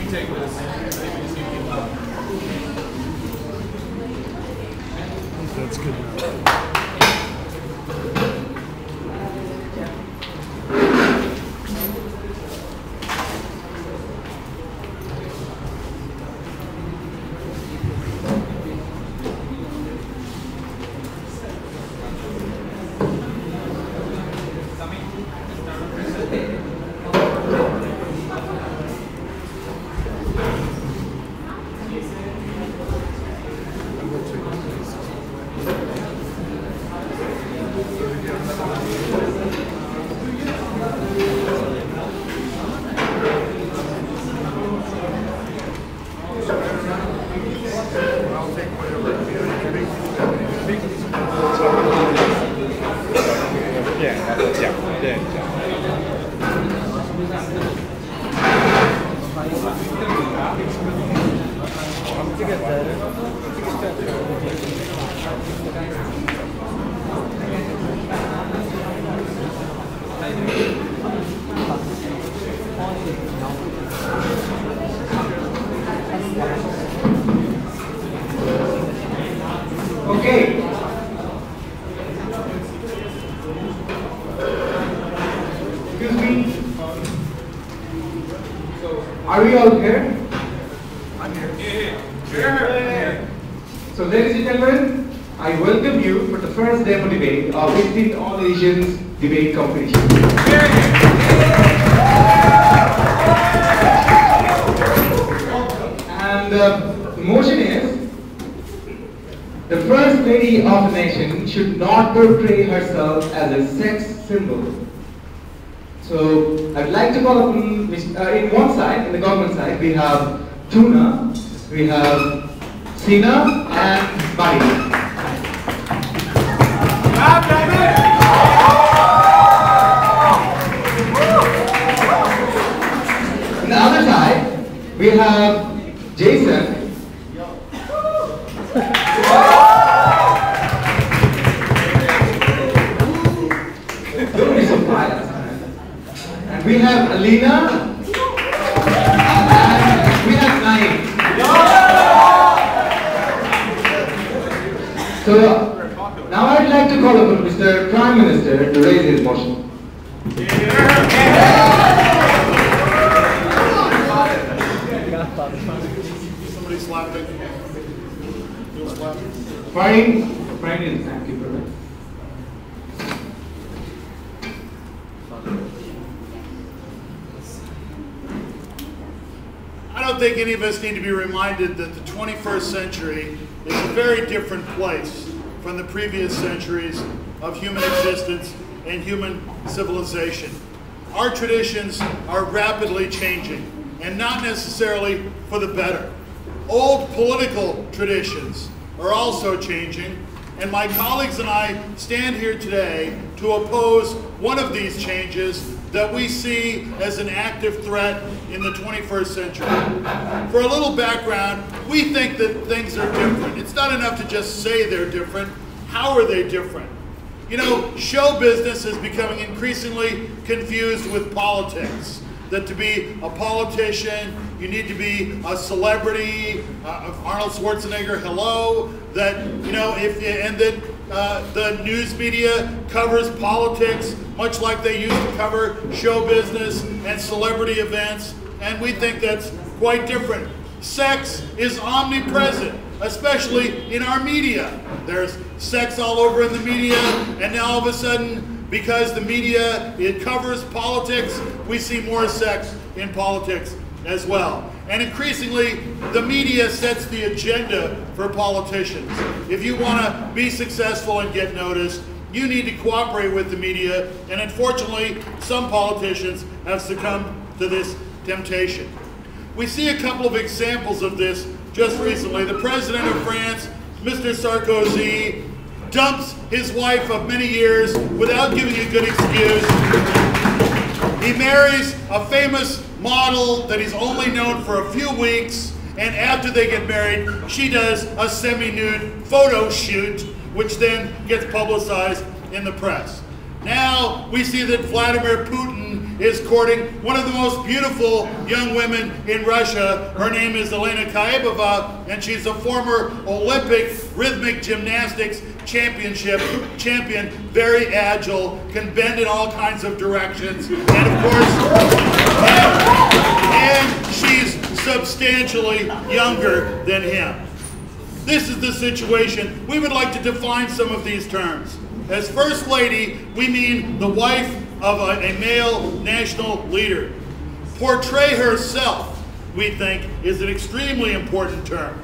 take this. That's good. Okay. Excuse me. Are we all here? I'm here. Yeah. So ladies and gentlemen, I welcome you for the first demo debate of 15th All Asians Debate Competition. And the motion is, the First Lady of the nation should not portray herself as a sex symbol. So I'd like to call upon, in one side, in the government side, we have Tuna, we have Sina, and Bari. On the other side, we have Jason. Don't be surprised. And we have Alina. And we have Naeem. So now I'd like to call upon Mr. Prime Minister to raise his motion. Somebody slap it. You'll slap it. Fine. Thank you very much. I don't think any of us need to be reminded that the 21st century is a very different place from the previous centuries of human existence and human civilization. Our traditions are rapidly changing, and not necessarily for the better. Old political traditions are also changing, and my colleagues and I stand here today to oppose one of these changes that we see as an active threat in the 21st century. For a little background, we think that things are different. It's not enough to just say they're different. How are they different? You know, show business is becoming increasingly confused with politics. That to be a politician, you need to be a celebrity, Arnold Schwarzenegger, hello, that, you know, the news media covers politics much like they used to cover show business and celebrity events, and we think that's quite different. Sex is omnipresent, especially in our media. There's sex all over in the media, and now all of a sudden, because the media, it covers politics, we see more sex in politics as well. And increasingly, the media sets the agenda for politicians. If you want to be successful and get noticed, you need to cooperate with the media, and unfortunately, some politicians have succumbed to this temptation. We see a couple of examples of this just recently. The President of France, Mr. Sarkozy, dumps his wife of many years without giving a good excuse. He marries a famous model that he's only known for a few weeks, and after they get married, she does a semi-nude photo shoot, which then gets publicized in the press. Now we see that Vladimir Putin is courting one of the most beautiful young women in Russia. Her name is Elena Kaibova, and she's a former Olympic rhythmic gymnastics champion, very agile, can bend in all kinds of directions, and of course, and she's substantially younger than him. This is the situation. We would like to define some of these terms. As First Lady, we mean the wife of a male national leader. Portray herself, we think, is an extremely important term.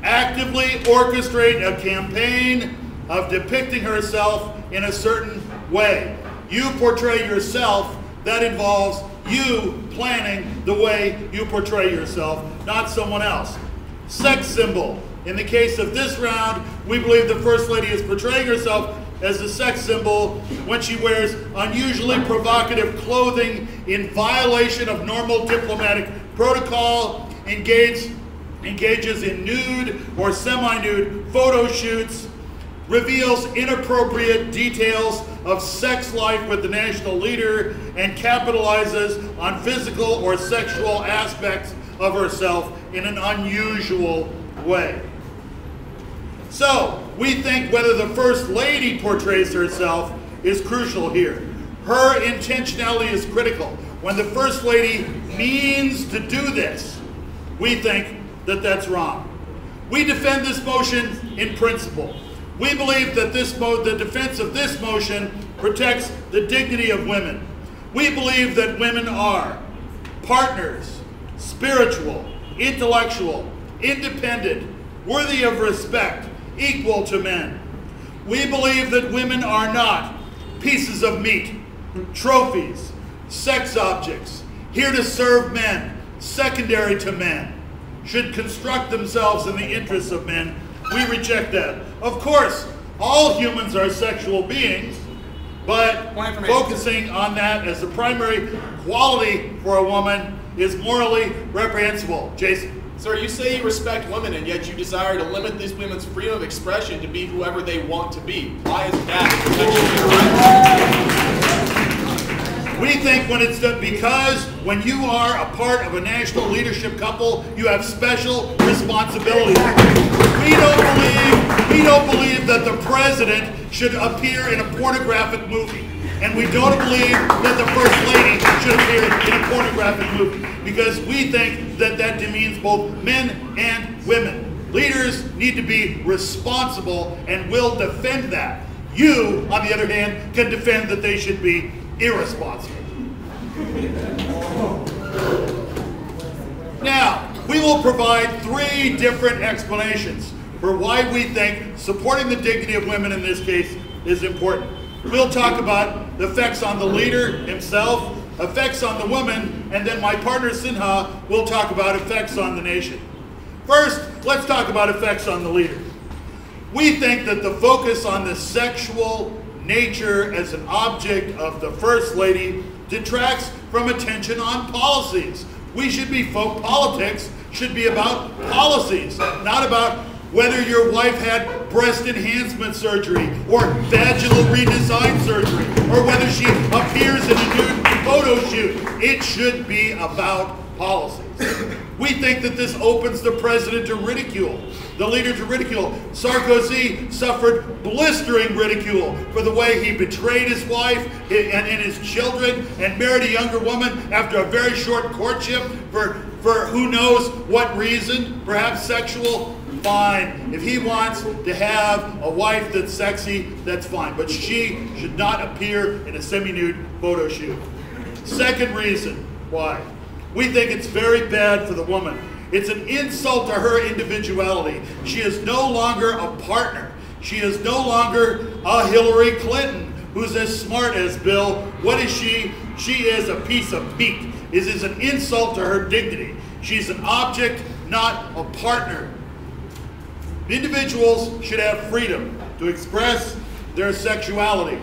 Actively orchestrate a campaign of depicting herself in a certain way. You portray yourself, that involves you planning the way you portray yourself, not someone else. Sex symbol. In the case of this round, we believe the First Lady is portraying herself as a sex symbol when she wears unusually provocative clothing in violation of normal diplomatic protocol, engages in nude or semi-nude photo shoots, reveals inappropriate details of sex life with the national leader, and capitalizes on physical or sexual aspects of herself in an unusual way. So, we think whether the First Lady portrays herself is crucial here. Her intentionality is critical. When the First Lady means to do this, we think that that's wrong. We defend this motion in principle. We believe that the defense of this motion protects the dignity of women. We believe that women are partners, spiritual, intellectual, independent, worthy of respect, equal to men. We believe that women are not pieces of meat, trophies, sex objects, here to serve men, secondary to men, should construct themselves in the interests of men. We reject that. Of course, all humans are sexual beings, but focusing on that as the primary quality for a woman is morally reprehensible. Jason. Sir, you say you respect women, and yet you desire to limit these women's freedom of expression to be whoever they want to be. Why is that We think because when you are a part of a national leadership couple, you have special responsibilities. We don't believe that the president should appear in a pornographic movie. And we don't believe that the First Lady should appear in a pornographic movie, because we think that that demeans both men and women. Leaders need to be responsible and will defend that. You, on the other hand, can defend that they should be irresponsible. Now, we will provide 3 different explanations for why we think supporting the dignity of women in this case is important. We'll talk about the effects on the leader himself, effects on the woman, and then my partner Sinha will talk about effects on the nation. First, let's talk about effects on the leader. We think that the focus on the sexual nature as an object of the First Lady detracts from attention on policies. Politics should be about policies, not about whether your wife had breast enhancement surgery or vaginal redesign surgery, or whether she appears in a nude photo shoot. It should be about policies. We think that this opens the president to ridicule, the leader to ridicule. Sarkozy suffered blistering ridicule for the way he betrayed his wife and his children and married a younger woman after a very short courtship for who knows what reason, perhaps sexual. Fine. If he wants to have a wife that's sexy, that's fine. But she should not appear in a semi-nude photo shoot. Second reason why. We think it's very bad for the woman. It's an insult to her individuality. She is no longer a partner. She is no longer a Hillary Clinton who's as smart as Bill. What is she? She is a piece of meat. It is an insult to her dignity. She's an object, not a partner. Individuals should have freedom to express their sexuality.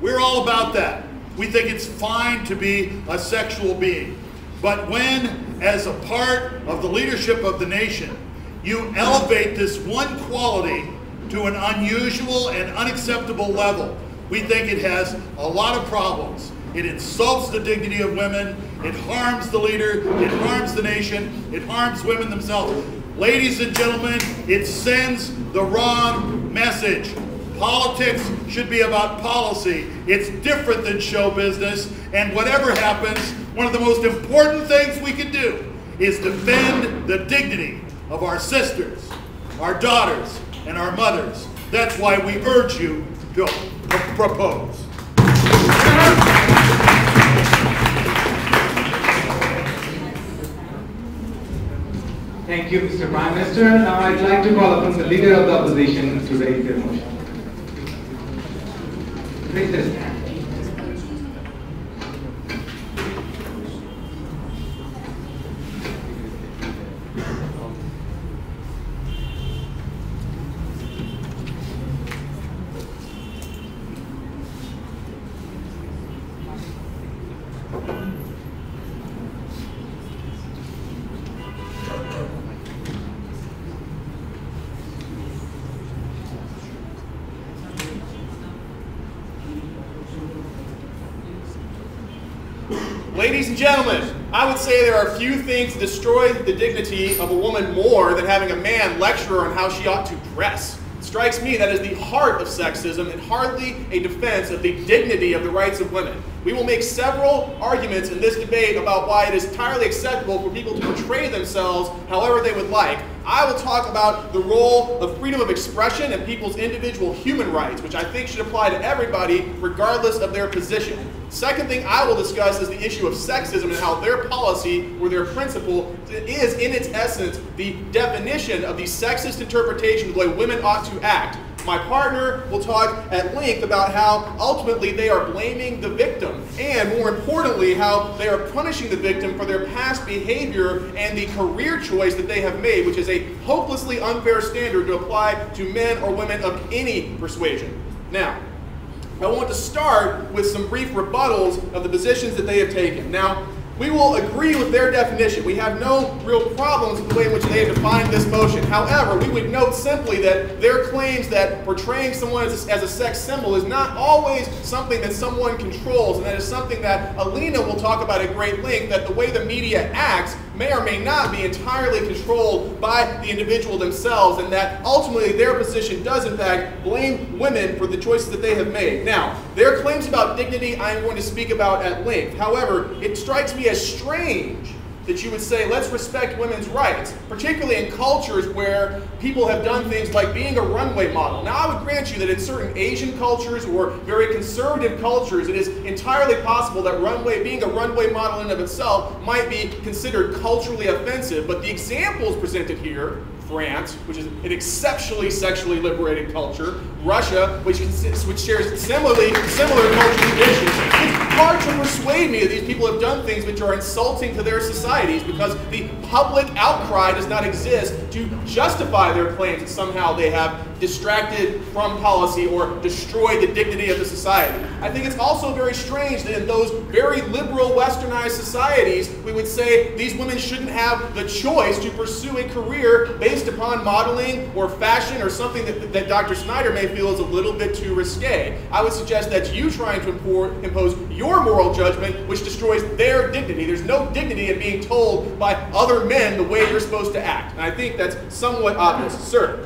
We're all about that. We think it's fine to be a sexual being. But when, as a part of the leadership of the nation, you elevate this one quality to an unusual and unacceptable level, we think it has a lot of problems. It insults the dignity of women. It harms the leader. It harms the nation. It harms women themselves. Ladies and gentlemen, it sends the wrong message. Politics should be about policy. It's different than show business. And whatever happens, one of the most important things we can do is defend the dignity of our sisters, our daughters, and our mothers. That's why we urge you to propose. Thank you, Mr. Prime Minister. Now I'd like to call upon the Leader of the Opposition to raise their motion. Raise their hand. Ladies and gentlemen, I would say there are few things that destroy the dignity of a woman more than having a man lecture her on how she ought to dress. It strikes me that is the heart of sexism and hardly a defense of the dignity of the rights of women. We will make several arguments in this debate about why it is entirely acceptable for people to portray themselves however they would like. I will talk about the role of freedom of expression and people's individual human rights, which I think should apply to everybody regardless of their position. Second thing I will discuss is the issue of sexism and how their policy or their principle is, in its essence, the definition of the sexist interpretation of the way women ought to act. My partner will talk at length about how ultimately they are blaming the victim, and more importantly, how they are punishing the victim for their past behavior and the career choice that they have made, which is a hopelessly unfair standard to apply to men or women of any persuasion. Now, I want to start with some brief rebuttals of the positions that they have taken. Now, we will agree with their definition. We have no real problems with the way in which they have defined this motion. However, we would note simply that their claims that portraying someone as a sex symbol is not always something that someone controls, and that is something that Alina will talk about at great length, that the way the media acts may or may not be entirely controlled by the individual themselves, and that ultimately their position does in fact blame women for the choices that they have made. Now, their claims about dignity I am going to speak about at length. However, it strikes me as strange that you would say, let's respect women's rights, particularly in cultures where people have done things like being a runway model. Now, I would grant you that in certain Asian cultures or very conservative cultures, it is entirely possible that being a runway model in and of itself might be considered culturally offensive, but the examples presented here, France, which is an exceptionally sexually liberated culture, Russia, which shares similar cultural traditions. It's hard to persuade me that these people have done things which are insulting to their societies because the public outcry does not exist to justify their claims that somehow they have distracted from policy or destroyed the dignity of the society. I think it's also very strange that in those very liberal westernized societies, we would say these women shouldn't have the choice to pursue a career based upon modeling or fashion or something that Dr. Snyder may feel is a little bit too risque. I would suggest that's you trying to impose your moral judgment, which destroys their dignity. There's no dignity in being told by other men the way you're supposed to act. And I think that's somewhat obvious. Sir?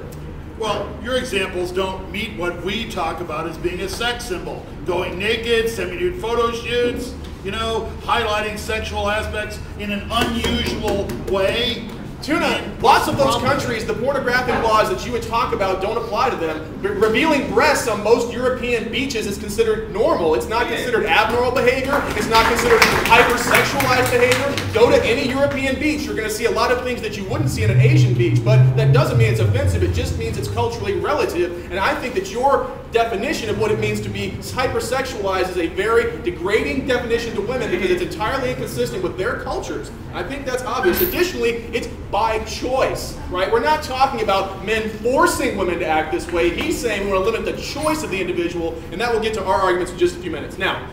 Well, your examples don't meet what we talk about as being a sex symbol. Going naked, semi-nude photo shoots, highlighting sexual aspects in an unusual way. Tuna, lots of those countries, the pornographic laws that you would talk about don't apply to them. Revealing breasts on most European beaches is considered normal. It's not considered abnormal behavior. It's not considered hypersexualized behavior. Go to any European beach. You're going to see a lot of things that you wouldn't see in an Asian beach, but that doesn't mean it's offensive. It just means it's culturally relative, and I think that your definition of what it means to be hypersexualized is a very degrading definition to women because it's entirely inconsistent with their cultures. I think that's obvious. Additionally, it's by choice, right? We're not talking about men forcing women to act this way. He's saying we want to limit the choice of the individual, and that will get to our arguments in just a few minutes. Now,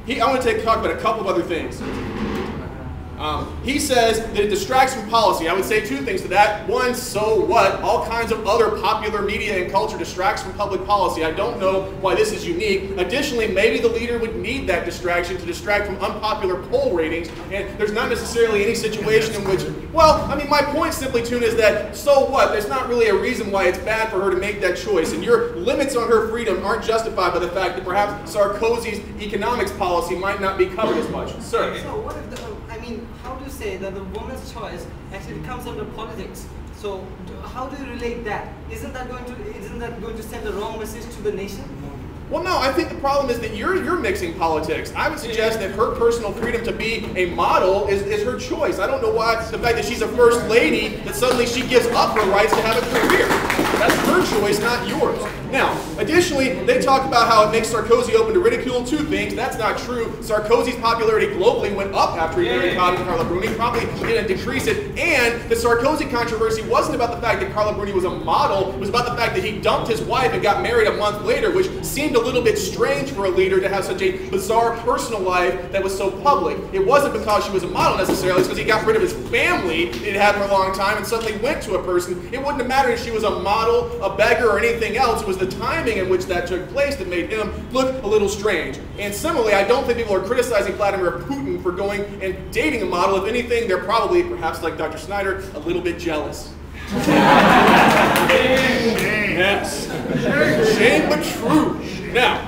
I want to talk about a couple of other things. He says that it distracts from policy. I would say two things to that. One, so what? All kinds of other popular media and culture distracts from public policy. I don't know why this is unique. Additionally, maybe the leader would need that distraction to distract from unpopular poll ratings, and there's not necessarily any situation in which, well, I mean, my point simply, Tune, is that so what? There's not really a reason why it's bad for her to make that choice, and your limits on her freedom aren't justified by the fact that perhaps Sarkozy's economics policy might not be covered as much. Sir? So what if how do you say that the woman's choice actually comes under politics? So how do you relate that? Isn't that going to send the wrong message to the nation? Well, no, I think the problem is that you're mixing politics. I would suggest that her personal freedom to be a model is her choice. I don't know why the fact that she's a first lady, that suddenly she gives up her rights to have a career. That's her choice, not yours. Now, additionally, they talk about how it makes Sarkozy open to ridicule. Two things. That's not true. Sarkozy's popularity globally went up after he married Carla Bruni. Probably didn't decrease it. And the Sarkozy controversy wasn't about the fact that Carla Bruni was a model. It was about the fact that he dumped his wife and got married a month later, which seemed a little bit strange for a leader to have such a bizarre personal life that was so public. It wasn't because she was a model necessarily. It's because he got rid of his family that he'd had for a long time and suddenly went to a person. It wouldn't have mattered if she was a model, a beggar, or anything else. It was the timing in which that took place that made him look a little strange. And similarly, I don't think people are criticizing Vladimir Putin for going and dating a model. If anything, they're probably, perhaps like Dr. Snyder, a little bit jealous. Yes. Shame but true. Now,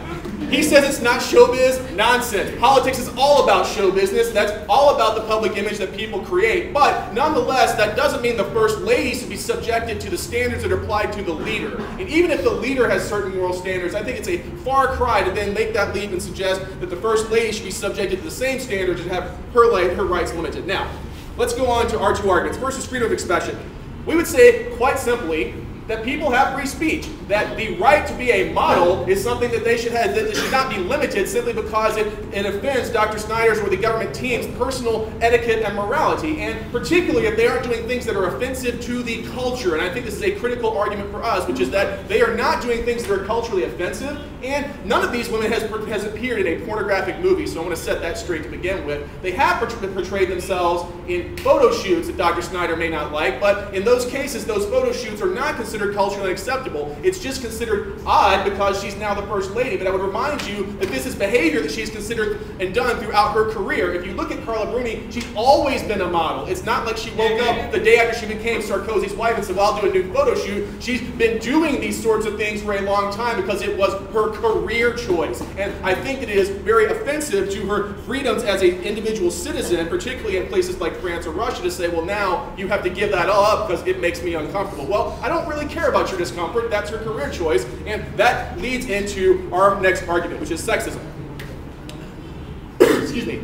he says it's not showbiz. Nonsense. Politics is all about show business. That's all about the public image that people create. But nonetheless, that doesn't mean the first lady should be subjected to the standards that are applied to the leader. And even if the leader has certain moral standards, I think it's a far cry to then make that leap and suggest that the first lady should be subjected to the same standards and have her rights limited. Now, let's go on to our two arguments. First is freedom of expression. We would say, quite simply, that people have free speech, that the right to be a model is something that they should have, that it should not be limited simply because it offends Dr. Snyder's or the government team's personal etiquette and morality, and particularly if they aren't doing things that are offensive to the culture. And I think this is a critical argument for us, which is that they are not doing things that are culturally offensive, and none of these women has appeared in a pornographic movie, so I want to set that straight to begin with. They have portrayed themselves in photo shoots that Dr. Snyder may not like, but in those cases, those photo shoots are not considered culturally acceptable. It's just considered odd because she's now the first lady. But I would remind you that this is behavior that she's considered and done throughout her career. If you look at Carla Bruni, she's always been a model. It's not like she woke up the day after she became Sarkozy's wife and said, well, I'll do a new photo shoot. She's been doing these sorts of things for a long time because it was her career choice. And I think that it is very offensive to her freedoms as an individual citizen, particularly in places like France or Russia, to say, well, now you have to give that all up because it makes me uncomfortable. Well, I don't really care about your discomfort. That's her career choice. And that leads into our next argument, which is sexism. Excuse me.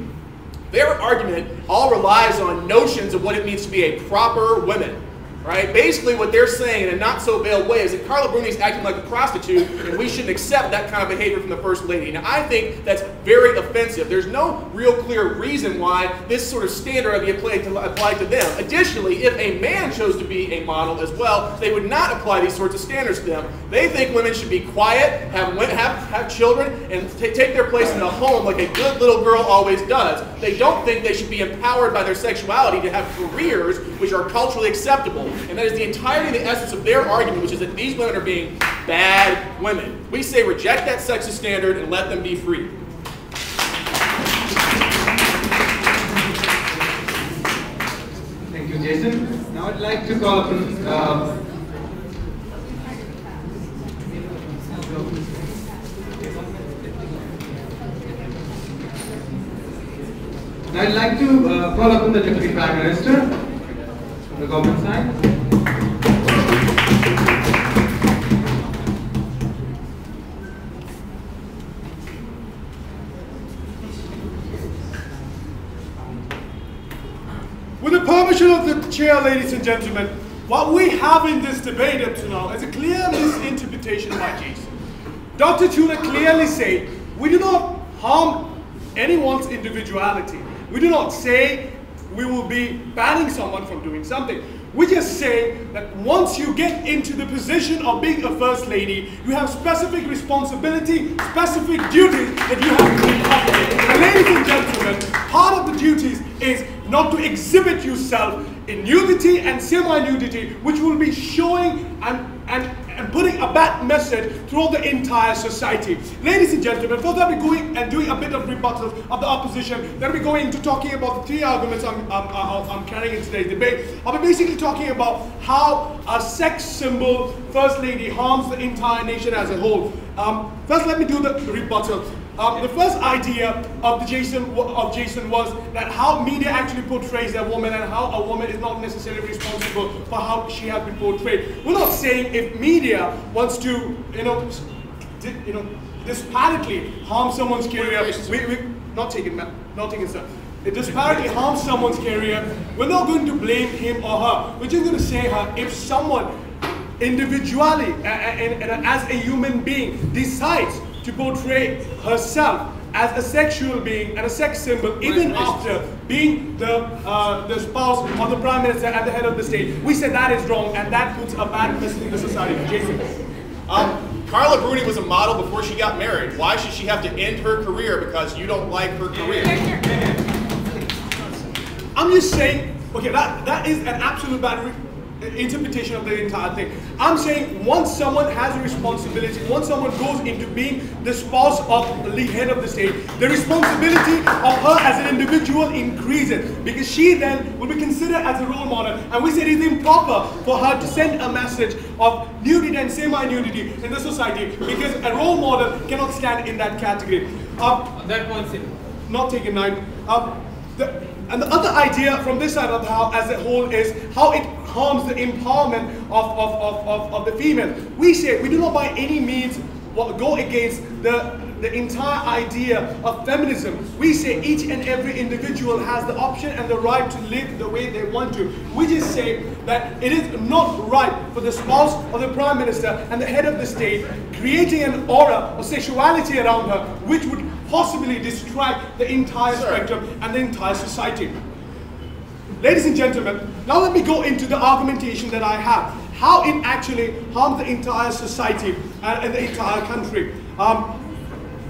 Their argument all relies on notions of what it means to be a proper woman. Right? Basically what they're saying in a not so veiled way is that Carla Bruni is acting like a prostitute and we shouldn't accept that kind of behavior from the first lady. Now I think that's very offensive. There's no real clear reason why this sort of standard would be applied to them. Additionally, if a man chose to be a model as well, they would not apply these sorts of standards to them. They think women should be quiet, have children, and take their place in the home like a good little girl always does. They don't think they should be empowered by their sexuality to have careers which are culturally acceptable. And that is the entirety of the essence of their argument, which is that these women are being bad women. We say reject that sexist standard and let them be free. Thank you, Jason. Now I'd like to call upon call upon the Deputy Prime Minister from the government side. With the permission of the chair, ladies and gentlemen, what we have in this debate up to now is a clear misinterpretation by Jason. Dr. Tuna clearly said, we do not harm anyone's individuality. We do not say we will be banning someone from doing something. We just say that once you get into the position of being a first lady, you have specific responsibility, specific duties that you have to be up with. And ladies and gentlemen, part of the duties is not to exhibit yourself in nudity and semi-nudity, which will be showing and putting a bad message throughout the entire society. Ladies and gentlemen, first I'll be going and doing a bit of rebuttal of the opposition. Then we'll be going into talking about the three arguments I'm carrying in today's debate. I'll be basically talking about how a sex symbol, First Lady, harms the entire nation as a whole. First, let me do the rebuttal. The first idea of Jason was that how media actually portrays a woman and how a woman is not necessarily responsible for how she has been portrayed. We're not saying if media wants to, disparately harm someone's career, it disparately harms someone's career, we're not going to blame him or her. We're just going to say if someone individually and as a human being decides to portray herself as a sexual being and a sex symbol, even after being the spouse of the Prime Minister and the head of the state, we say that is wrong and that puts a bad message in the society. Jason. Carla Bruni was a model before she got married. Why should she have to end her career because you don't like her career? I'm just saying, okay, that is an absolute bad interpretation of the entire thing. I'm saying once someone has a responsibility, once someone goes into being the spouse of the head of the state, the responsibility of her as an individual increases because she then will be considered as a role model. And we said it's improper for her to send a message of nudity and semi-nudity in the society because a role model cannot stand in that category. That one's not taken 9. And the other idea from this side of the house as a whole is how it harms the empowerment of the female. We say we do not by any means go against the entire idea of feminism. We say each and every individual has the option and the right to live the way they want to. We just say that it is not right for the spouse of the Prime Minister and the head of the state creating an aura of sexuality around her which would possibly distract the entire spectrum and the entire society. Ladies and gentlemen, now let me go into the argumentation that I have, how it actually harms the entire society and the entire country.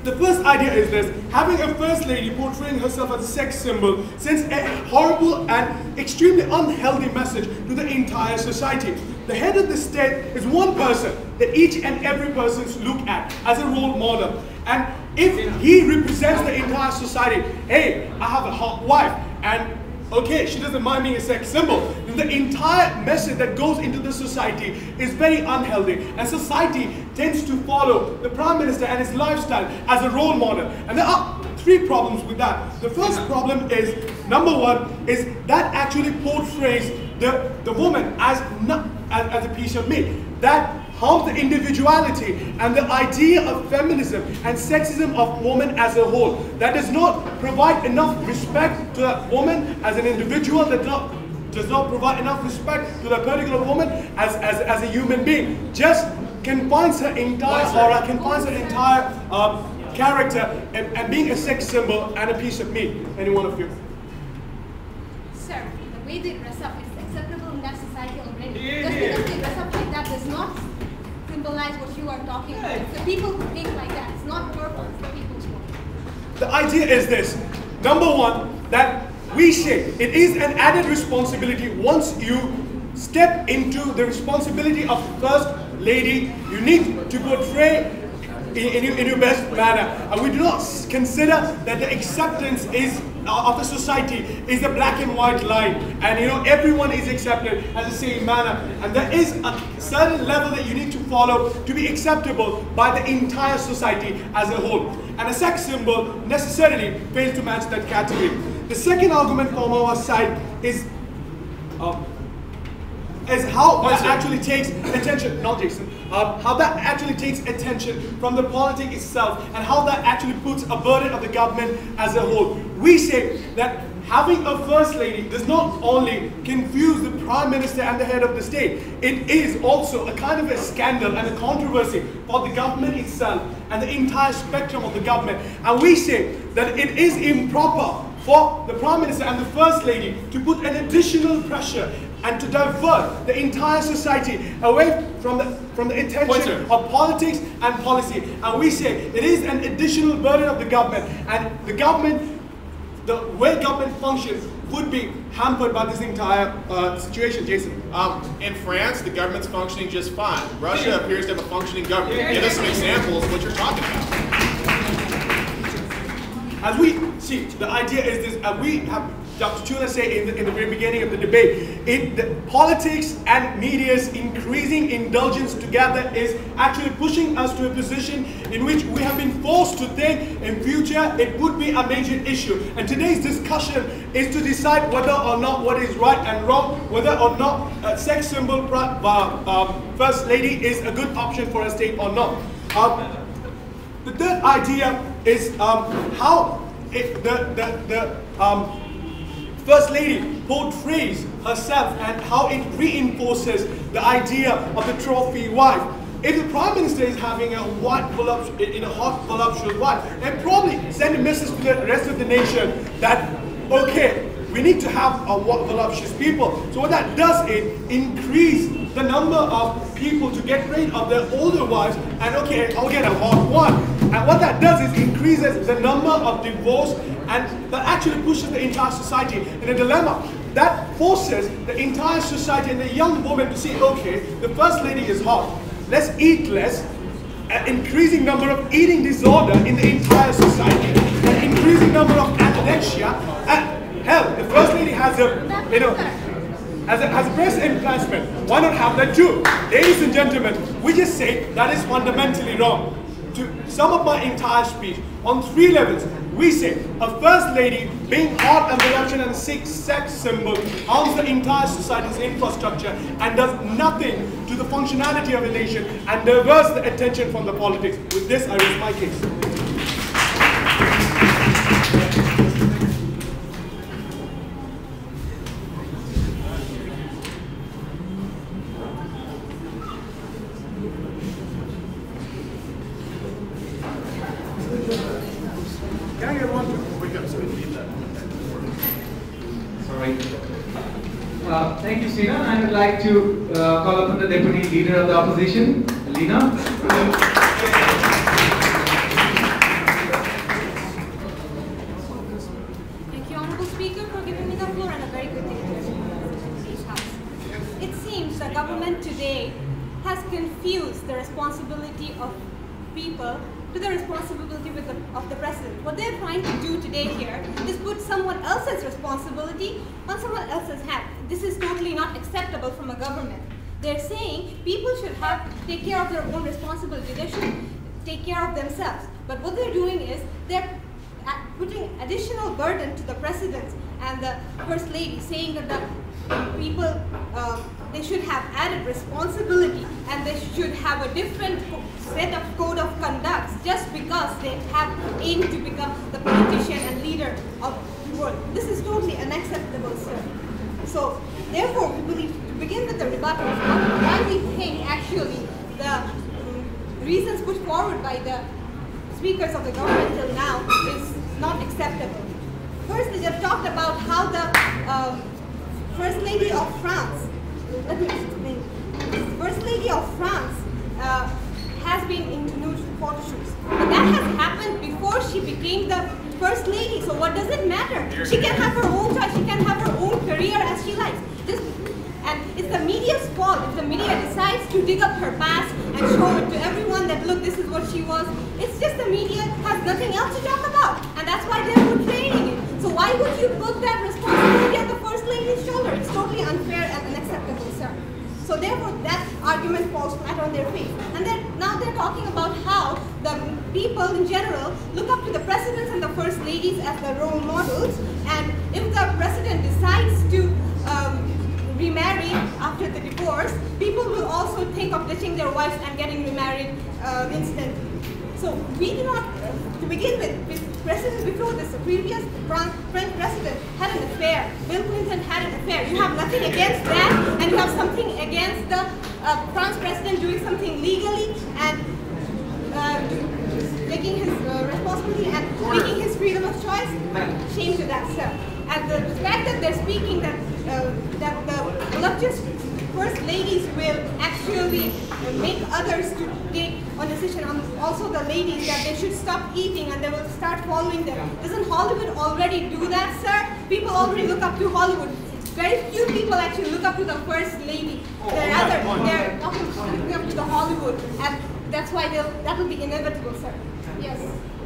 The first idea is this: having a first lady portraying herself as a sex symbol sends a horrible and extremely unhealthy message to the entire society. The head of the state is one person that each and every person look at as a role model. And if he represents the entire society, hey, I have a hot wife, and okay, she doesn't mind being a sex symbol, then the entire message that goes into the society is very unhealthy. And society tends to follow the Prime Minister and his lifestyle as a role model. And there are 3 problems with that. The first problem is, number 1, is that actually portrays the woman as a piece of meat. That harms the individuality and the idea of feminism and sexism of woman as a whole. That does not provide enough respect to that woman as an individual, that does not provide enough respect to that particular woman as a human being. Just confines her entire aura, confines her entire character and being a sex symbol and a piece of meat. Any one of you? Sir, the way they dress up is acceptable in that society already. Just because they dress up like that does not symbolize what you are talking about. It's the people who think like that. It's not purple, it's the people's fault. The idea is this. Number 1, that we say it is an added responsibility once you step into the responsibility of First Lady. You need to portray in your best manner. And we do not consider that the acceptance is of the society is a black and white line, and everyone is accepted as the same manner, and there is a certain level that you need to follow to be acceptable by the entire society as a whole, and a sex symbol necessarily fails to match that category. The second argument from our side is how that actually takes attention, not Jason, how that actually takes attention from the politic itself and how that actually puts a burden of the government as a whole. We say that having a first lady does not only confuse the Prime Minister and the head of the state, it is also a kind of a scandal and a controversy for the government itself and the entire spectrum of the government. And we say that it is improper for the Prime Minister and the First Lady to put an additional pressure and to divert the entire society away from the attention of politics and policy. And we say it is an additional burden of the government, and the government the way government functions would be hampered by this entire situation. Jason? In France, the government's functioning just fine. Russia appears to have a functioning government. Give us some examples of what you're talking about. As we see, the idea is this, we have Dr. Tuna say in the very beginning of the debate, the politics and media's increasing indulgence together is actually pushing us to a position in which we have been forced to think in future it would be a major issue. And today's discussion is to decide whether or not what is right and wrong, whether or not a sex symbol First Lady is a good option for a state or not. The third idea is how the First Lady portrays herself and how it reinforces the idea of the trophy wife. If the Prime Minister is having a hot voluptuous wife, and probably send a message to the rest of the nation that, okay, we need to have a voluptuous people. So what that does is increase the number of people to get rid of their older wives, and okay, I'll get a hot one. And what that does is increases the number of divorce, and that actually pushes the entire society in a dilemma. That forces the entire society and the young woman to say, okay, the First Lady is hot, let's eat less, an increasing number of eating disorder in the entire society, an increasing number of anorexia, and hell, the First Lady has a, has a breast implantment. Why not have that too? Ladies and gentlemen, we just say that is fundamentally wrong. To sum up my entire speech, on 3 levels, we say a First Lady being hot and voluptuous and sex symbol harms the entire society's infrastructure and does nothing to the functionality of a nation and diverts the attention from the politics. With this, I raise my case. Thank you, Sina. I would like to call upon the Deputy Leader of the Opposition, Lina. Thank you, Honourable Speaker, for giving me the floor, and a very good day to this House. It seems the government today has confused the responsibility of people to the responsibility of the President. What they're trying to do today here is put someone else's responsibility on someone else's hat. This is totally not acceptable from a government. They're saying people should take care of their own responsibility. They should take care of themselves. But what they're doing is they're putting additional burden to the President and the First Lady, saying that the people, they should have added responsibility and they should have a different set of code of conduct just because they have aimed to become the politician and leader of the world. This is totally unacceptable, sir. So, therefore, we believe, to begin with the rebuttal, why we think actually the reasons put forward by the speakers of the government till now is not acceptable. First, they just talked about how the First Lady of France, let me explain. First Lady of France has been into nude photo shoots. But that has happened before she became the First Lady. So what does it matter? She can have her own choice. She can have her own career as she likes. And it's the media's fault if the media decides to dig up her past and show it to everyone that, look, this is what she was. It's just the media has nothing else to talk about. And that's why they're portraying it. So why would you put that responsibility on the First Lady's shoulder? It's totally unfair and unacceptable, sir. So therefore, that argument falls flat on their face. And then now they're talking about how the people in general look up to the presidents and the First Ladies as the role models. And if the president decides to remarry after the divorce, people will also think of ditching their wives and getting remarried instantly. So we do not, to begin with president before this, the previous French president had an affair. Bill Clinton had an affair. You have nothing against that, and you have something against the French president doing something legally and taking his responsibility and taking his freedom of choice. Shame to that, sir. And the fact that they're speaking that the voluptuous First Ladies will actually make others to take on decision on also the ladies that they should stop eating and they will start following them. Doesn't Hollywood already do that, sir? People already look up to Hollywood. Very few people actually look up to the first lady. They're looking up to the Hollywood, and that's why that will be inevitable, sir. Yes.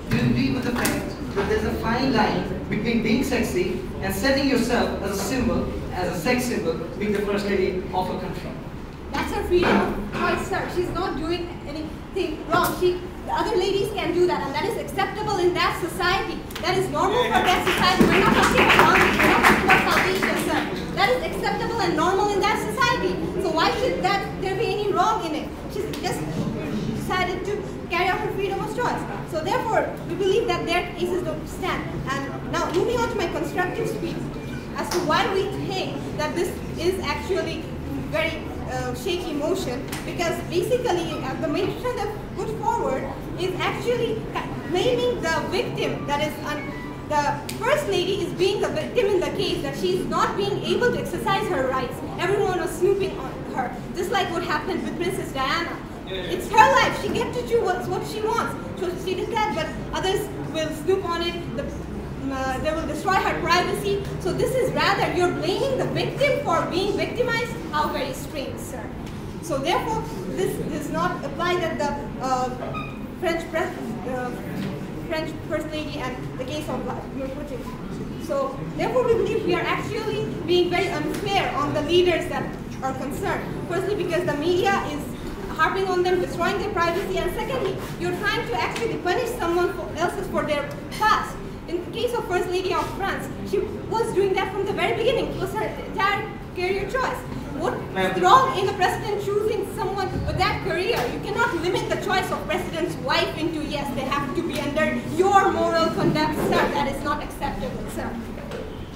Do you agree with the fact that there's a fine line between being sexy and setting yourself as a symbol, as a sex symbol, being the first lady of a country? That's her freedom of choice, sir. She's not doing anything wrong. The other ladies can do that, and that is acceptable in that society. That is normal for that society. We're not talking about we're not talking about salvation, sir. That is acceptable and normal in that society. So why should there be any wrong in it? She's just decided to carry out her freedom of choice. So therefore, we believe that their cases don't stand. And now moving on to my constructive speech as to why we think that this is actually very shaky motion, because basically the motion that put forward is actually blaming the victim, that is the first lady is being the victim in the case that she is not being able to exercise her rights. Everyone was snooping on her, just like what happened with Princess Diana. It's her life, she gets to choose what she wants. So she did that, but others will snoop on it. They will destroy her privacy. So this is rather, you're blaming the victim for being victimized. How very strange, sir. So therefore, this does not apply that the French First Lady and the case of Vladimir Putin. So therefore, we believe we are actually being very unfair on the leaders that are concerned. Firstly, because the media is harping on them, destroying their privacy, and secondly, you're trying to actually punish someone else for their past. In the case of First Lady of France, she was doing that from the very beginning. It was her entire career choice. What is wrong in the president choosing someone with that career? You cannot limit the choice of president's wife into, yes, they have to be under your moral conduct, sir. That is not acceptable, sir.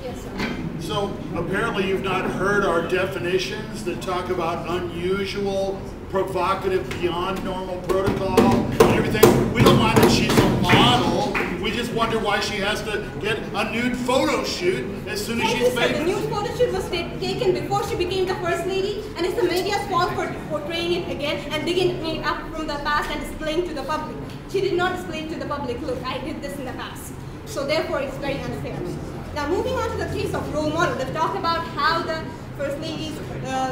Yes, sir. So apparently you've not heard our definitions that talk about unusual, provocative, beyond normal protocol, and everything. We don't mind that she's a model. We just wonder why she has to get a nude photo shoot as soon as she's famous. The nude photo shoot was taken before she became the first lady, and it's the media's fault for portraying it again and digging it up from the past and displaying to the public. She did not display it to the public. Look, I did this in the past. So therefore, it's very unfair. Now, moving on to the case of role model, they've talked about how the first ladies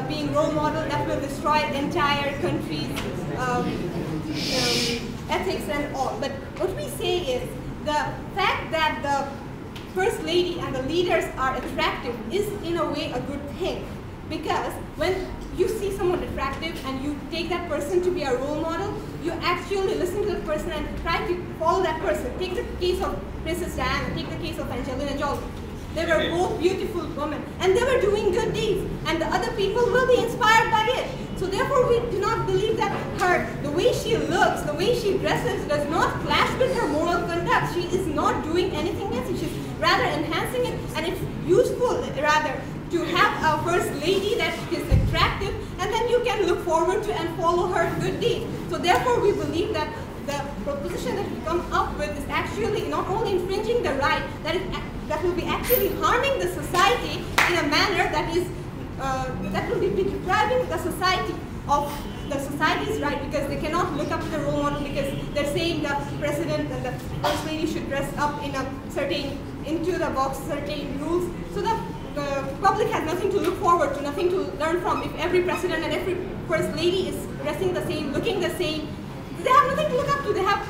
being role model that will destroy entire countries' ethics and all. But what we say is the fact that the first lady and the leaders are attractive is in a way a good thing, because when you see someone attractive and you take that person to be a role model, you actually listen to that person and try to follow that person. Take the case of Princess Diana, take the case of Angelina Jolie. They were both beautiful women and they were doing good deeds, and the other people will be inspired by it. So therefore we do not believe that the way she looks, the way she dresses does not clash with her moral conduct. She is not doing anything messy. She's rather enhancing it, and it's useful rather to have a first lady that is attractive, and then you can look forward to and follow her good deeds. So therefore we believe that the proposition that we come up with is actually not only infringing the right, that will be actually harming the society in a manner that will be depriving the society of the society's right, because they cannot look up to the role model because they're saying the president and the first lady should dress up in a certain, into the box, certain rules. So the public has nothing to look forward to, nothing to learn from. If every president and every first lady is dressing the same, looking the same, they have nothing to look up to. They have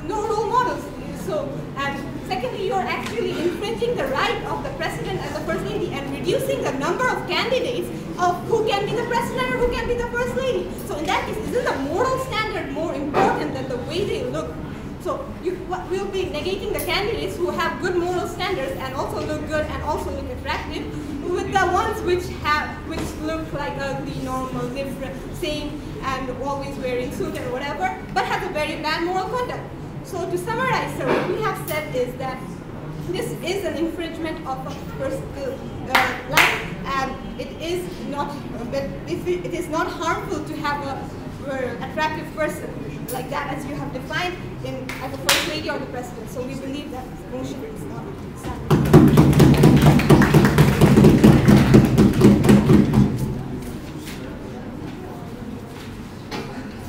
no role models. So, and secondly, you're actually infringing the right of the president and the first lady and reducing the number of candidates of who can be the president or who can be the first lady. So in that case, isn't the moral standard more important than the way they look? So you will be negating the candidates who have good moral standards and also look good and also look attractive, with the ones which look like ugly, normal, different, same, and always wearing suit or whatever, but have a very bad moral conduct. So to summarize, sir, what we have said is that this is an infringement of a personal life, and it is not harmful to have a attractive person like that, as you have defined as the first lady or the president. So we believe that this motion is not acceptable.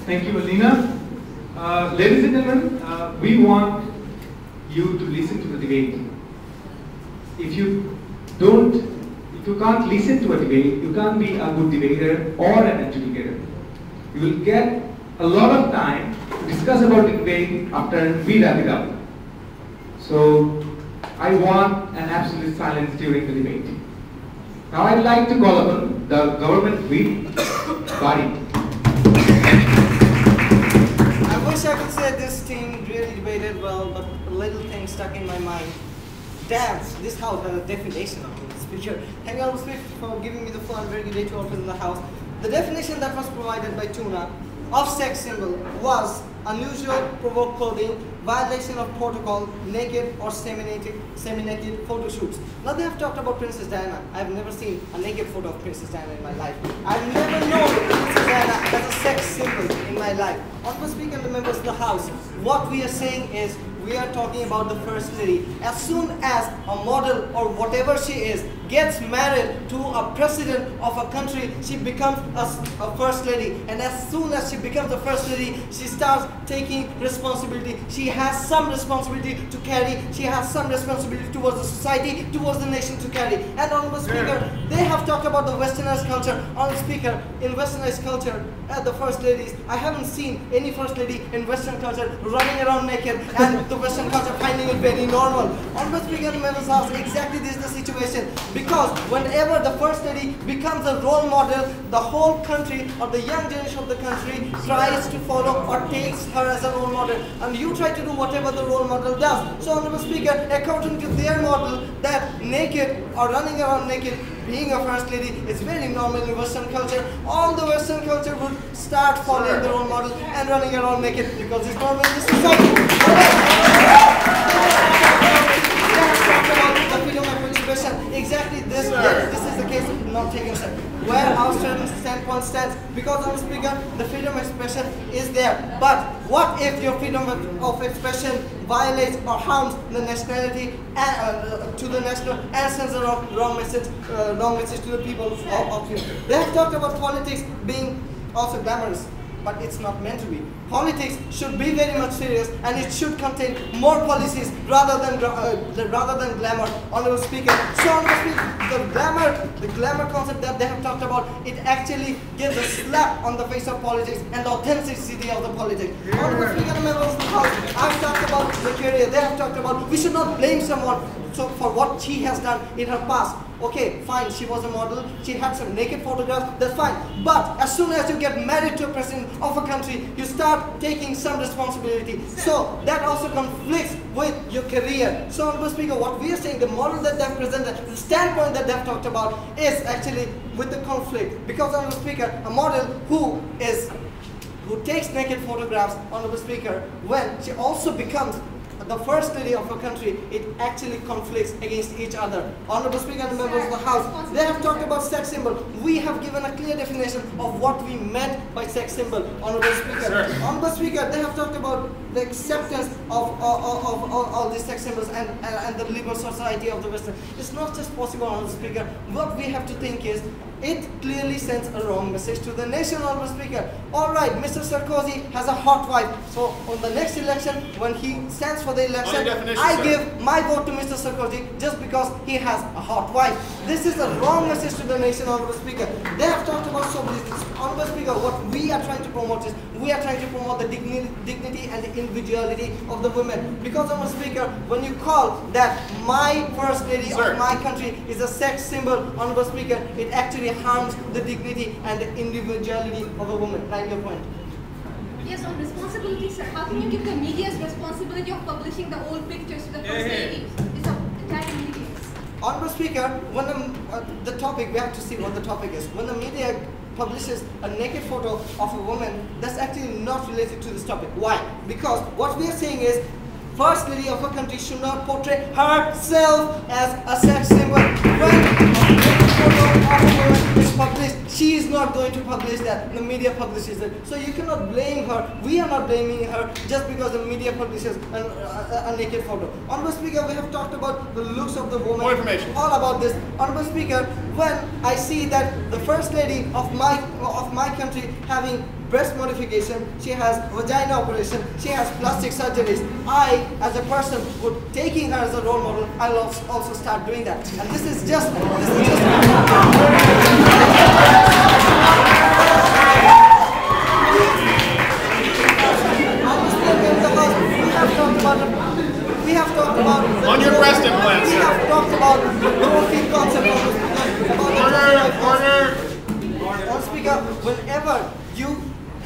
Thank you, Alina. we want you to listen to the debate. If you can't listen to a debate, you can't be a good debater or an adjudicator. You will get a lot of time to discuss about the debate after we wrap it up. So I want an absolute silence during the debate. Now I'd like to call upon the government lead body. I wish I could say this team really debated well, but a little thing stuck in my mind. Damn, this house has a definition of the speaker. Thank you, Speaker, for giving me the floor and very good day to all people in the house. The definition that was provided by Tuna of sex symbol was unusual, provoked clothing, violation of protocol, naked or semi-naked photo shoots. Now they have talked about Princess Diana. I have never seen a naked photo of Princess Diana in my life. I've never known Princess Diana as a sex symbol in my life. Honorable Speaker and the members of the House, what we are saying is we are talking about the First Lady. As soon as a model or whatever she is gets married to a president of a country, she becomes a First Lady. And as soon as she becomes a First Lady, she starts taking responsibility. She has some responsibility to carry. She has some responsibility towards the society, towards the nation to carry. And Honorable Speaker, they have talked about the Westernized culture. Honorable Speaker, in Westernized culture, the First Ladies, I haven't seen any First Lady in Western culture running around naked and the Western culture finding it very normal. Honorable Speaker, the members house, exactly this is the situation. Because whenever the First Lady becomes a role model, the whole country or the young generation of the country tries to follow or takes her as a role model. And you try to do whatever the role model does. So Honorable Speaker, according to their model, that naked or running around naked, being a First Lady is very normal in Western culture. All the Western culture would start following the role model and running around naked because it's normal in the society. Exactly this is the case of not taking step. Where our standpoint stands, because Honorable Speaker, the freedom of expression is there. But what if your freedom of expression violates or harms the nationality to the national and sends a wrong message to the people of you? They have talked about politics being also glamorous, but it's not meant to be. Politics should be very much serious, and it should contain more policies rather than glamour. Honorable Speaker, so Honorable Speaker, the glamour concept that they have talked about, it actually gives a slap on the face of politics and the authenticity of the politics. Honorable Speaker, members of the House, I've talked about the career. They have talked about we should not blame someone for what she has done in her past. Okay, fine, she was a model, she had some naked photographs, that's fine. But as soon as you get married to a president of a country, you start taking some responsibility. So that also conflicts with your career. So Honorable Speaker, what we are saying, the model that they've presented, the standpoint that they've talked about is actually with the conflict. Because Honorable Speaker, a model who takes naked photographs, Honorable Speaker, when she also becomes the First Lady of a country, it actually conflicts against each other. Honorable Speaker and members of the House, they have talked about sex symbol. We have given a clear definition of what we meant by sex symbol. Honorable Speaker, Honorable Speaker, they have talked about the acceptance of all these sex symbols and the liberal society of the Western. It's not just possible, Honorable Speaker. What we have to think is, it clearly sends a wrong message to the nation, Honorable Speaker. Alright, Mr. Sarkozy has a hot wife. So on the next election, when he stands for the election, I give my vote to Mr. Sarkozy just because he has a hot wife. This is a wrong message to the nation, Honorable Speaker. They have talked about so many things. Honorable Speaker, what we are trying to promote is, we are trying to promote the dignity and the individuality of the women. Because, Honorable Speaker, when you call that my First Lady of my country is a sex symbol, Honorable Speaker, it actually harms the dignity and the individuality of a woman. Right, your point. Yes, on responsibility, sir. How can you give the media's responsibility of publishing the old pictures to the First Lady? It's a entire media. Honorable Speaker, when the topic, we have to see what the topic is. When the media publishes a naked photo of a woman, that's actually not related to this topic. Why? Because what we are saying is, First Lady of a country should not portray herself as a sex symbol. When a naked photo of a woman is published, she is not going to publish that. The media publishes it. So you cannot blame her. We are not blaming her just because the media publishes a naked photo. Honorable Speaker, we have talked about the looks of the woman. More information. All about this. Honorable Speaker, when I see that the First Lady of my country having breast modification, she has vagina operation, she has plastic surgeries. I, as a person, would taking her as a role model, I'll also start doing that. And this is just we have talked about on your breast implants. We have talked about the lower feet concept on speaker. Whenever you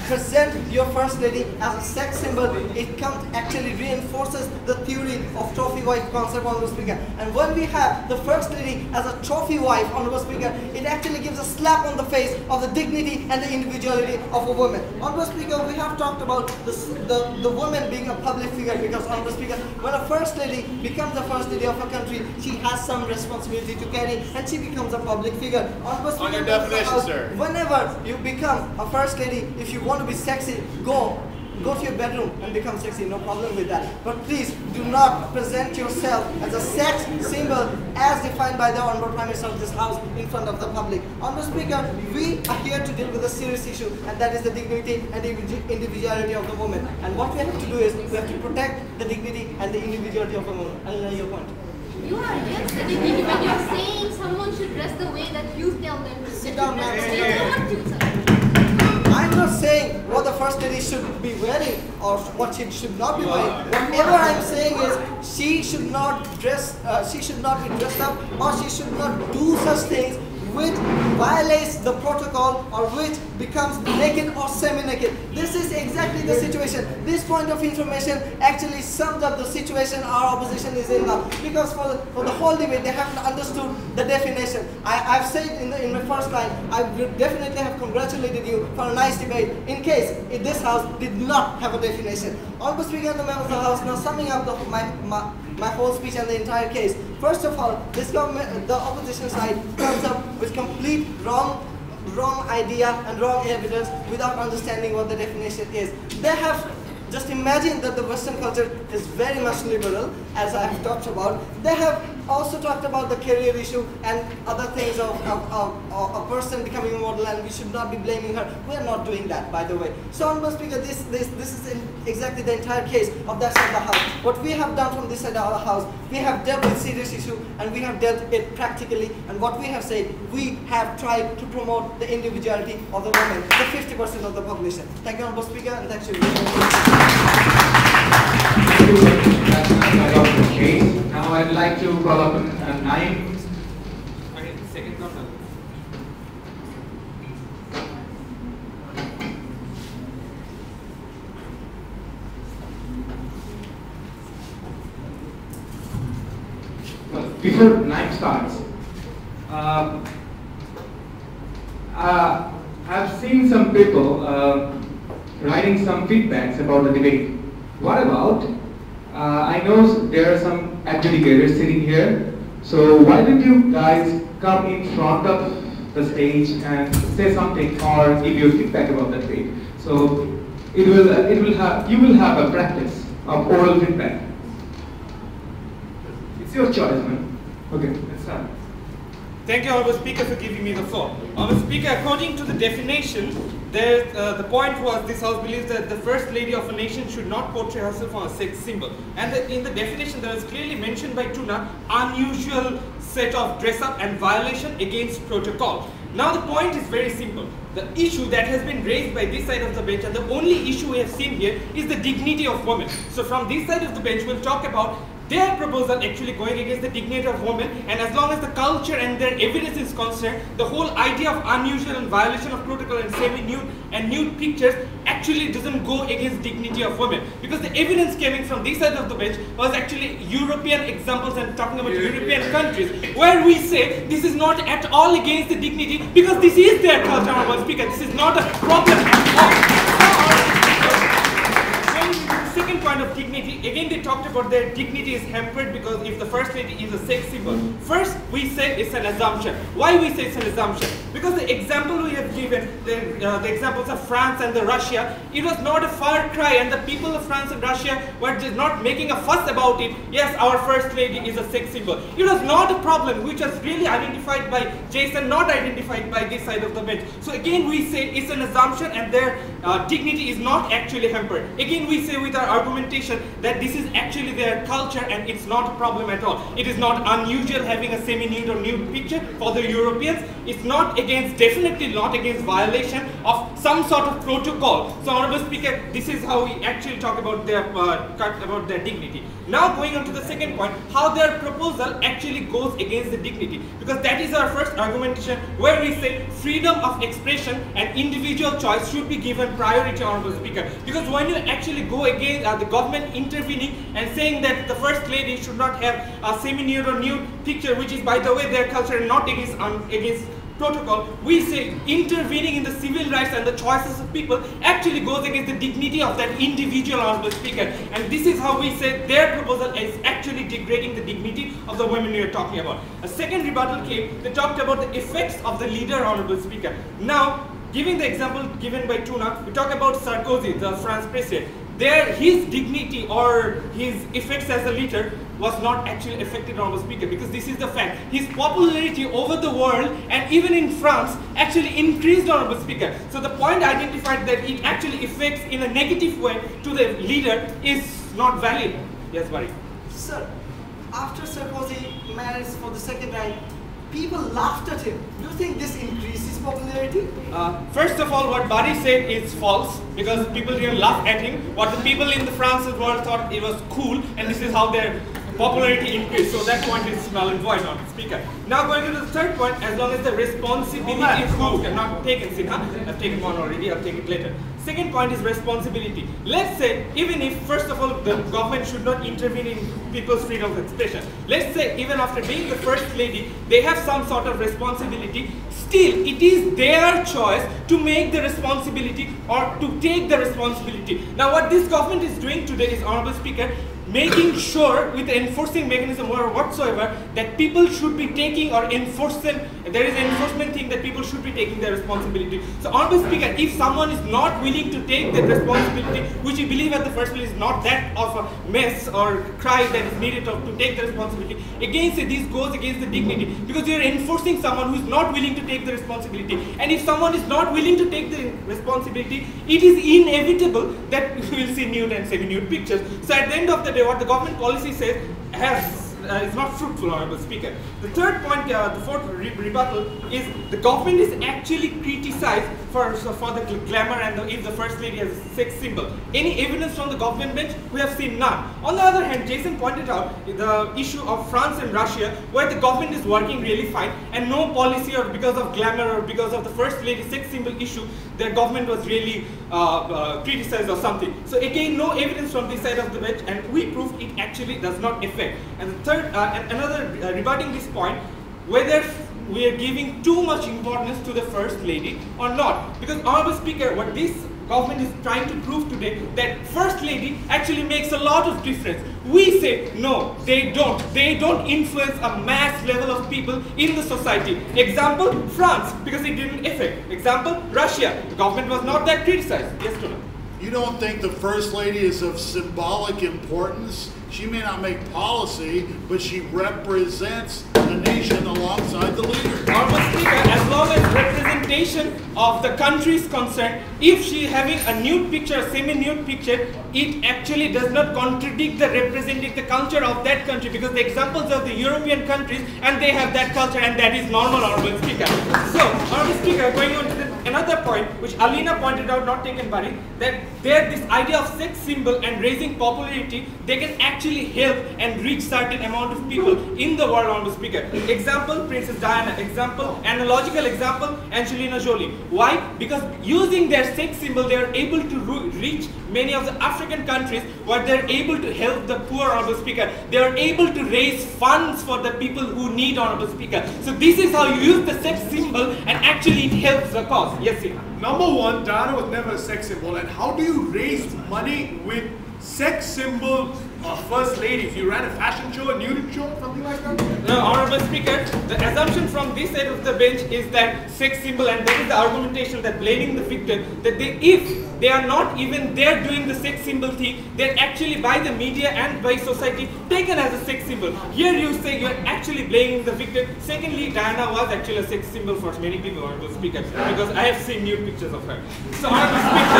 present your first lady as a sex symbol, it actually reinforces the theory of trophy wife concept on the speaker. And when we have the first lady as a trophy wife on the speaker, it actually gives a slap on the face of the dignity and the individuality of a woman. On the speaker, we have talked about the woman being a public figure, because on the speaker, when a first lady becomes the first lady of a country, she has some responsibility to carry, and she becomes a public figure. On your definition, sir. Whenever you become a first lady, if you want to be sexy, go to your bedroom and become sexy, no problem with that. But please do not present yourself as a sex symbol as defined by the Honorable Prime Minister of this House in front of the public. Honorable Speaker, we are here to deal with a serious issue, and that is the dignity and the individuality of the woman. And what we have to do is we have to protect the dignity and the individuality of a woman. I'll know your point. You are against the dignity when you're saying someone should dress the way that you tell them to. Sit down, ma'am. Sir. I'm not saying what the first lady should be wearing or what she should not be wearing. Whatever I'm saying is she should not dress. She should not be dressed up, or she should not do such things which violates the protocol or which becomes naked or semi-naked. This is exactly the situation. This point of information actually sums up the situation our opposition is in now. Because for the whole debate, they haven't understood the definition. I've said in my first line, I would definitely have congratulated you for a nice debate in case this House did not have a definition. Honorable Speaker and the members of the House, now summing up my whole speech and the entire case. First of all, this government, the opposition side, comes up with complete wrong idea and wrong evidence without understanding what the definition is. They have just imagined that the Western culture is very much liberal, as I have talked about. They have also talked about the career issue and other things of a person becoming a model, and we should not be blaming her. We are not doing that, by the way. So, Honorable Speaker, this is exactly the entire case of that side of the House. What we have done from this side of the House, we have dealt with serious issue and we have dealt it practically. And what we have said, we have tried to promote the individuality of the women, the 50% of the population. Thank you, Honorable Speaker, and thank you. Now I'd like to call up a 9. Second number. Before 9 starts, I've seen some people writing some feedbacks about the debate. What about? I know there are some adjudicators sitting here. So why don't you guys come in front of the stage and say something or give your feedback about the debate? So you will have a practice of oral feedback. It's your choice, man. Okay, let's start. Thank you, Honourable Speaker, for giving me the floor. Honourable Speaker, according to the definition, the point was this House believes that the First Lady of a nation should not portray herself on a sex symbol. And in the definition, there is clearly mentioned by Tuna, unusual set of dress-up and violation against protocol. Now the point is very simple. The issue that has been raised by this side of the bench, and the only issue we have seen here, is the dignity of women. So from this side of the bench, we'll talk about their proposal actually going against the dignity of women, and as long as the culture and their evidence is concerned, the whole idea of unusual and violation of protocol and semi-nude and nude pictures actually doesn't go against dignity of women, because the evidence coming from this side of the bench was actually European examples and talking about European countries, where we say this is not at all against the dignity because this is their culture, Honourable Speaker. This is not a problem at all. Second point of dignity, again they talked about their dignity is hampered because if the first lady is a sex symbol. First, we say it's an assumption. Why we say it's an assumption? Because the example we have given, the examples of France and the Russia, it was not a far cry, and the people of France and Russia were just not making a fuss about it. Yes, our first lady is a sex symbol. It was not a problem which was really identified by Jason, not identified by this side of the bench. So again we say it's an assumption and their dignity is not actually hampered. Again we say with our argumentation that this is actually their culture and it's not a problem at all. It is not unusual having a semi-nude or nude picture for the Europeans. It's not against, definitely not against violation of some sort of protocol. So Honorable Speaker, this is how we actually talk about their dignity. Now going on to the second point, how their proposal actually goes against the dignity, because that is our first argumentation where we say freedom of expression and individual choice should be given priority, Honorable Speaker. Because when you actually go against the government intervening and saying that the first lady should not have a semi-nude or nude picture, which is by the way their culture and not against protocol, we say intervening in the civil rights and the choices of people actually goes against the dignity of that individual, Honorable Speaker. And this is how we say their proposal is actually degrading the dignity of the women we are talking about. A second rebuttal came, they talked about the effects of the leader, Honorable Speaker. Now, giving the example given by Tuna, we talk about Sarkozy, the France president. There, his dignity or his effects as a leader was not actually affected, Honorable Speaker, because this is the fact. His popularity over the world and even in France actually increased, Honorable Speaker. So the point identified that it actually affects in a negative way to the leader is not valid. Yes, Barry. Sir, after Sarkozy married for the second time, people laughed at him. Do you think this increases popularity? First of all, what Bari said is false because people didn't laugh at him. What the people in the France's world thought it was cool, and this is how their popularity increased. So that point is null and void, Honorable Speaker. Now going to the third point, as long as the responsibility is not taken, Sinha, I've taken one already, I'll take it later. Second point is responsibility. Let's say, even if, first of all, the government should not intervene in people's freedom of expression. Let's say, even after being the first lady, they have some sort of responsibility. Still, it is their choice to make the responsibility or to take the responsibility. Now, what this government is doing today is, Honorable Speaker, making sure with the enforcing mechanism or whatsoever that people should be taking or enforcing, there is an enforcement thing that people should be taking their responsibility. So Honorable Speaker, if someone is not willing to take the responsibility, which we believe at the first place is not that of a mess or cry that is needed to take the responsibility, again say this goes against the dignity because you are enforcing someone who is not willing to take the responsibility. And if someone is not willing to take the responsibility, it is inevitable that we will see nude and semi-nude pictures. So at the end of the day, what the government policy says is not fruitful, Honorable Speaker. The third point, the fourth rebuttal is the government is actually criticized for the glamour and if the first lady has a sex symbol. Any evidence from the government bench? We have seen none. On the other hand, Jason pointed out the issue of France and Russia where the government is working really fine and no policy or because of glamour or because of the first lady sex symbol issue, their government was really criticized or something. So again, no evidence from this side of the bench and we proved it actually does not affect. And the third, another rebutting this point, whether we are giving too much importance to the first lady or not. Because Honorable Speaker, what this government is trying to prove today, that first lady actually makes a lot of difference. We say, no, they don't. They don't influence a mass level of people in the society. Example, France, because it didn't affect. Example, Russia, the government was not that criticized. Yes, Tuna. You don't think the First Lady is of symbolic importance? She may not make policy, but she represents the nation alongside the leader. Honorable Speaker, as long as representation of the country is concerned, if she is having a nude picture, a semi-nude picture, it actually does not contradict the representing the culture of that country because the examples of the European countries and they have that culture and that is normal, Honorable Speaker. So, Honorable Speaker, going on to another point which Alina pointed out, not taken by it, that there this idea of sex symbol and raising popularity, they can actually help and reach certain amount of people in the world, Honorable Speaker. Example, Princess Diana. Example, analogical example, Angelina Jolie. Why? Because using their sex symbol, they are able to reach many of the African countries where they are able to help the poor, Honorable Speaker. They are able to raise funds for the people who need, Honorable Speaker. So this is how you use the sex symbol and actually it helps the cause. Yes, sir. Number one, Diana was never a sex symbol, and how do you raise money with sex symbol of first ladies? You ran a fashion show, a nude show, something like that? No, Honorable Speaker, the assumption from this side of the bench is that sex symbol, and that is the argumentation that blaming the victim, that if they are not even there doing the sex symbol thing, they're actually by the media and by society taken as a sex symbol. Here you say you're actually blaming the victim. Secondly, Diana was actually a sex symbol for many people, Honorable Speaker, because I have seen nude pictures of her. So, Honorable Speaker,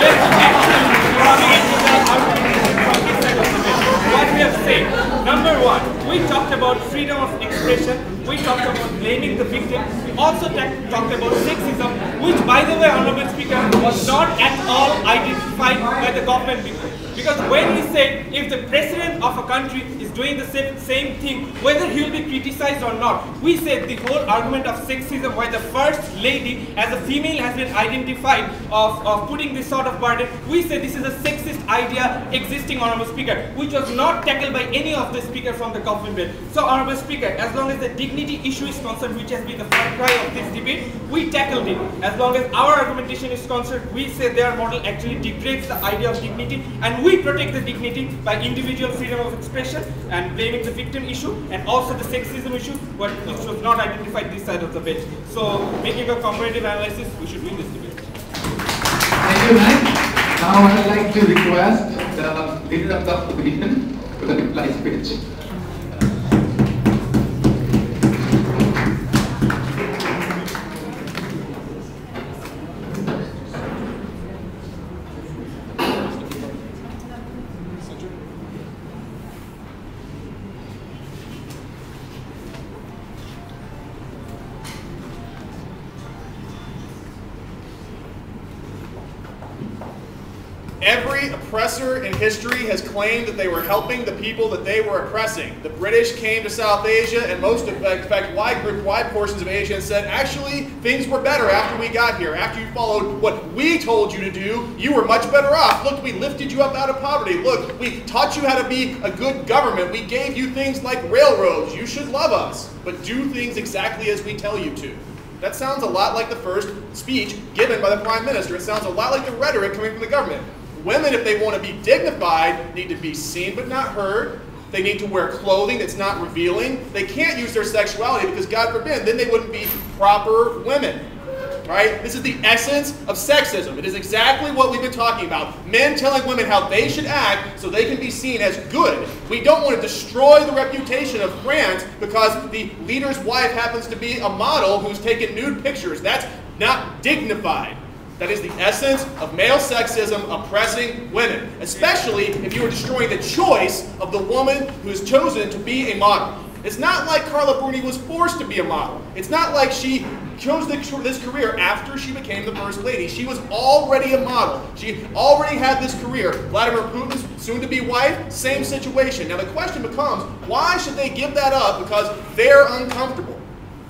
let's actually coming into the argumentation from this side of the bench. What we have said, number one, we talked about freedom of expression, we talked about blaming the victim, we also talked about sexism, which by the way, Honorable Speaker, was not at all identified by the government people. Because when we say if the president of a country is doing the same thing, whether he will be criticized or not, we said the whole argument of sexism where the first lady as a female has been identified of putting this sort of burden, we said this is a sexist idea existing, Honorable Speaker, which was not tackled by any of the speakers from the government bench. So, Honorable Speaker, as long as the dignity issue is concerned, which has been the front cry of this debate, we tackled it. As long as our argumentation is concerned, we say their model actually degrades the idea of dignity, and we protect the dignity by individual freedom of expression and blaming the victim issue, and also the sexism issue, which was not identified this side of the bench. So, making a comparative analysis, we should win this debate. Thank you, ma'am. Now I would like to request the leader of the opposition for the reply speech. Every oppressor in history has claimed that they were helping the people that they were oppressing. The British came to South Asia, and most of, in fact, wide portions of Asia, and said, actually, things were better after we got here. After you followed what we told you to do, you were much better off. Look, we lifted you up out of poverty. Look, we taught you how to be a good government. We gave you things like railroads. You should love us, but do things exactly as we tell you to. That sounds a lot like the first speech given by the Prime Minister. It sounds a lot like the rhetoric coming from the government. Women, if they want to be dignified, need to be seen but not heard. They need to wear clothing that's not revealing. They can't use their sexuality because, God forbid, then they wouldn't be proper women. Right? This is the essence of sexism. It is exactly what we've been talking about. Men telling women how they should act so they can be seen as good. We don't want to destroy the reputation of France because the leader's wife happens to be a model who's taken nude pictures. That's not dignified. That is the essence of male sexism oppressing women, especially if you are destroying the choice of the woman who has chosen to be a model. It's not like Carla Bruni was forced to be a model. It's not like she chose this career after she became the First Lady. She was already a model. She already had this career. Vladimir Putin's soon-to-be wife, same situation. Now the question becomes, why should they give that up because they're uncomfortable?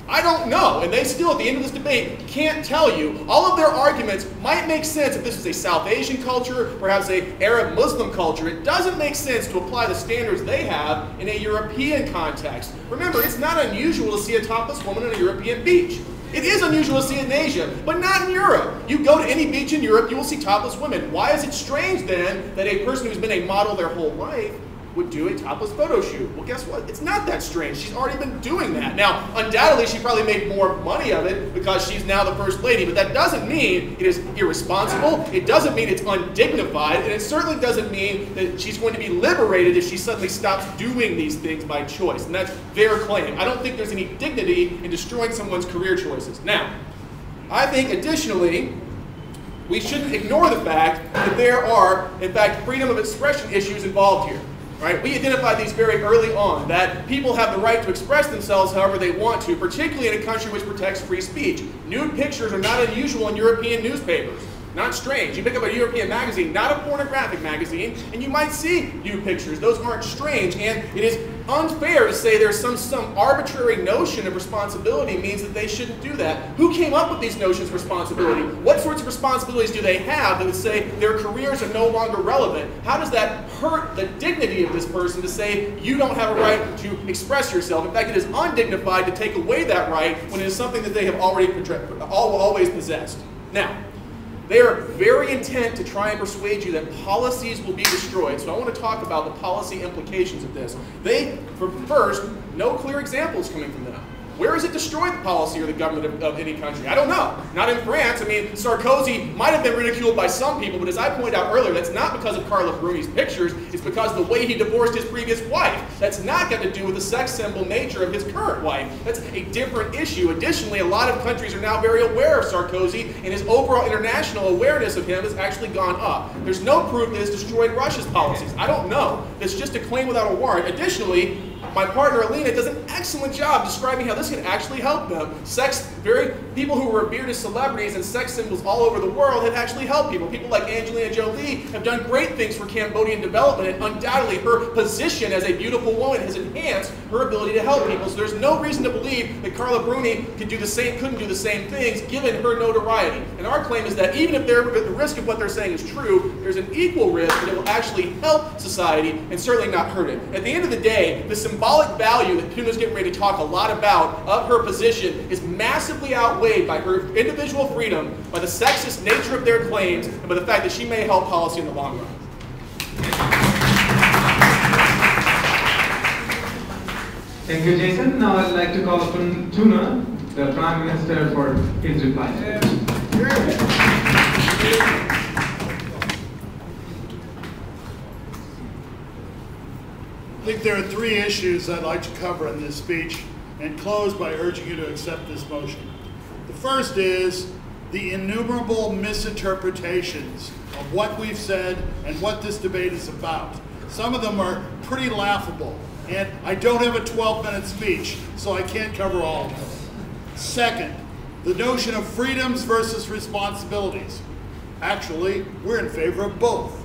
I don't know, and they still, at the end of this debate, can't tell you. All of their arguments might make sense if this was a South Asian culture, perhaps an Arab Muslim culture. It doesn't make sense to apply the standards they have in a European context. Remember, it's not unusual to see a topless woman on a European beach. It is unusual to see it in Asia, but not in Europe. You go to any beach in Europe, you will see topless women. Why is it strange, then, that a person who's been a model their whole life would do a topless photo shoot? Well, guess what? It's not that strange. She's already been doing that. Now, undoubtedly, she probably made more money of it because she's now the First Lady, but that doesn't mean it is irresponsible. It doesn't mean it's undignified, and it certainly doesn't mean that she's going to be liberated if she suddenly stops doing these things by choice, and that's their claim. I don't think there's any dignity in destroying someone's career choices. Now, I think, additionally, we shouldn't ignore the fact that there are, in fact, freedom of expression issues involved here. Right? We identified these very early on, that people have the right to express themselves however they want to, particularly in a country which protects free speech. Nude pictures are not unusual in European newspapers. Not strange. You pick up a European magazine, not a pornographic magazine, and you might see nude pictures. Those aren't strange, and it is unfair to say there's some arbitrary notion of responsibility means that they shouldn't do that. Who came up with these notions of responsibility? What sorts of responsibilities do they have that would say their careers are no longer relevant? How does that hurt the dignity of this person to say you don't have a right to express yourself? In fact, it is undignified to take away that right when it is something that they have already always possessed. Now, They are very intent to try and persuade you that policies will be destroyed. So I want to talk about the policy implications of this. First, no clear examples coming from them. Where has it destroyed the policy or the government of any country? I don't know. Not in France. I mean, Sarkozy might have been ridiculed by some people, but as I pointed out earlier, that's not because of Carla Bruni's pictures. It's because of the way he divorced his previous wife. That's not got to do with the sex symbol nature of his current wife. That's a different issue. Additionally, a lot of countries are now very aware of Sarkozy, and his overall international awareness of him has actually gone up. There's no proof that it's destroyed Russia's policies. I don't know. It's just a claim without a warrant. Additionally, my partner Alina does an excellent job describing how this can actually help them. People who were revered as celebrities and sex symbols all over the world have actually helped people. People like Angelina Jolie have done great things for Cambodian development, and undoubtedly her position as a beautiful woman has enhanced her ability to help people. So there's no reason to believe that Carla Bruni couldn't do the same things given her notoriety. And our claim is that even if the risk of what they're saying is true, there's an equal risk that it will actually help society and certainly not hurt it. At the end of the day, the symbolic value that Puna's getting ready to talk a lot about of her position is massively outweighed by her individual freedom, by the sexist nature of their claims, and by the fact that she may help policy in the long run. Thank you, Jason. Now I'd like to call upon Tuna, the Prime Minister, for his reply. I think there are three issues I'd like to cover in this speech and close by urging you to accept this motion. The first is the innumerable misinterpretations of what we've said and what this debate is about. Some of them are pretty laughable, and I don't have a 12-minute speech, so I can't cover all of them. Second, the notion of freedoms versus responsibilities. Actually, we're in favor of both.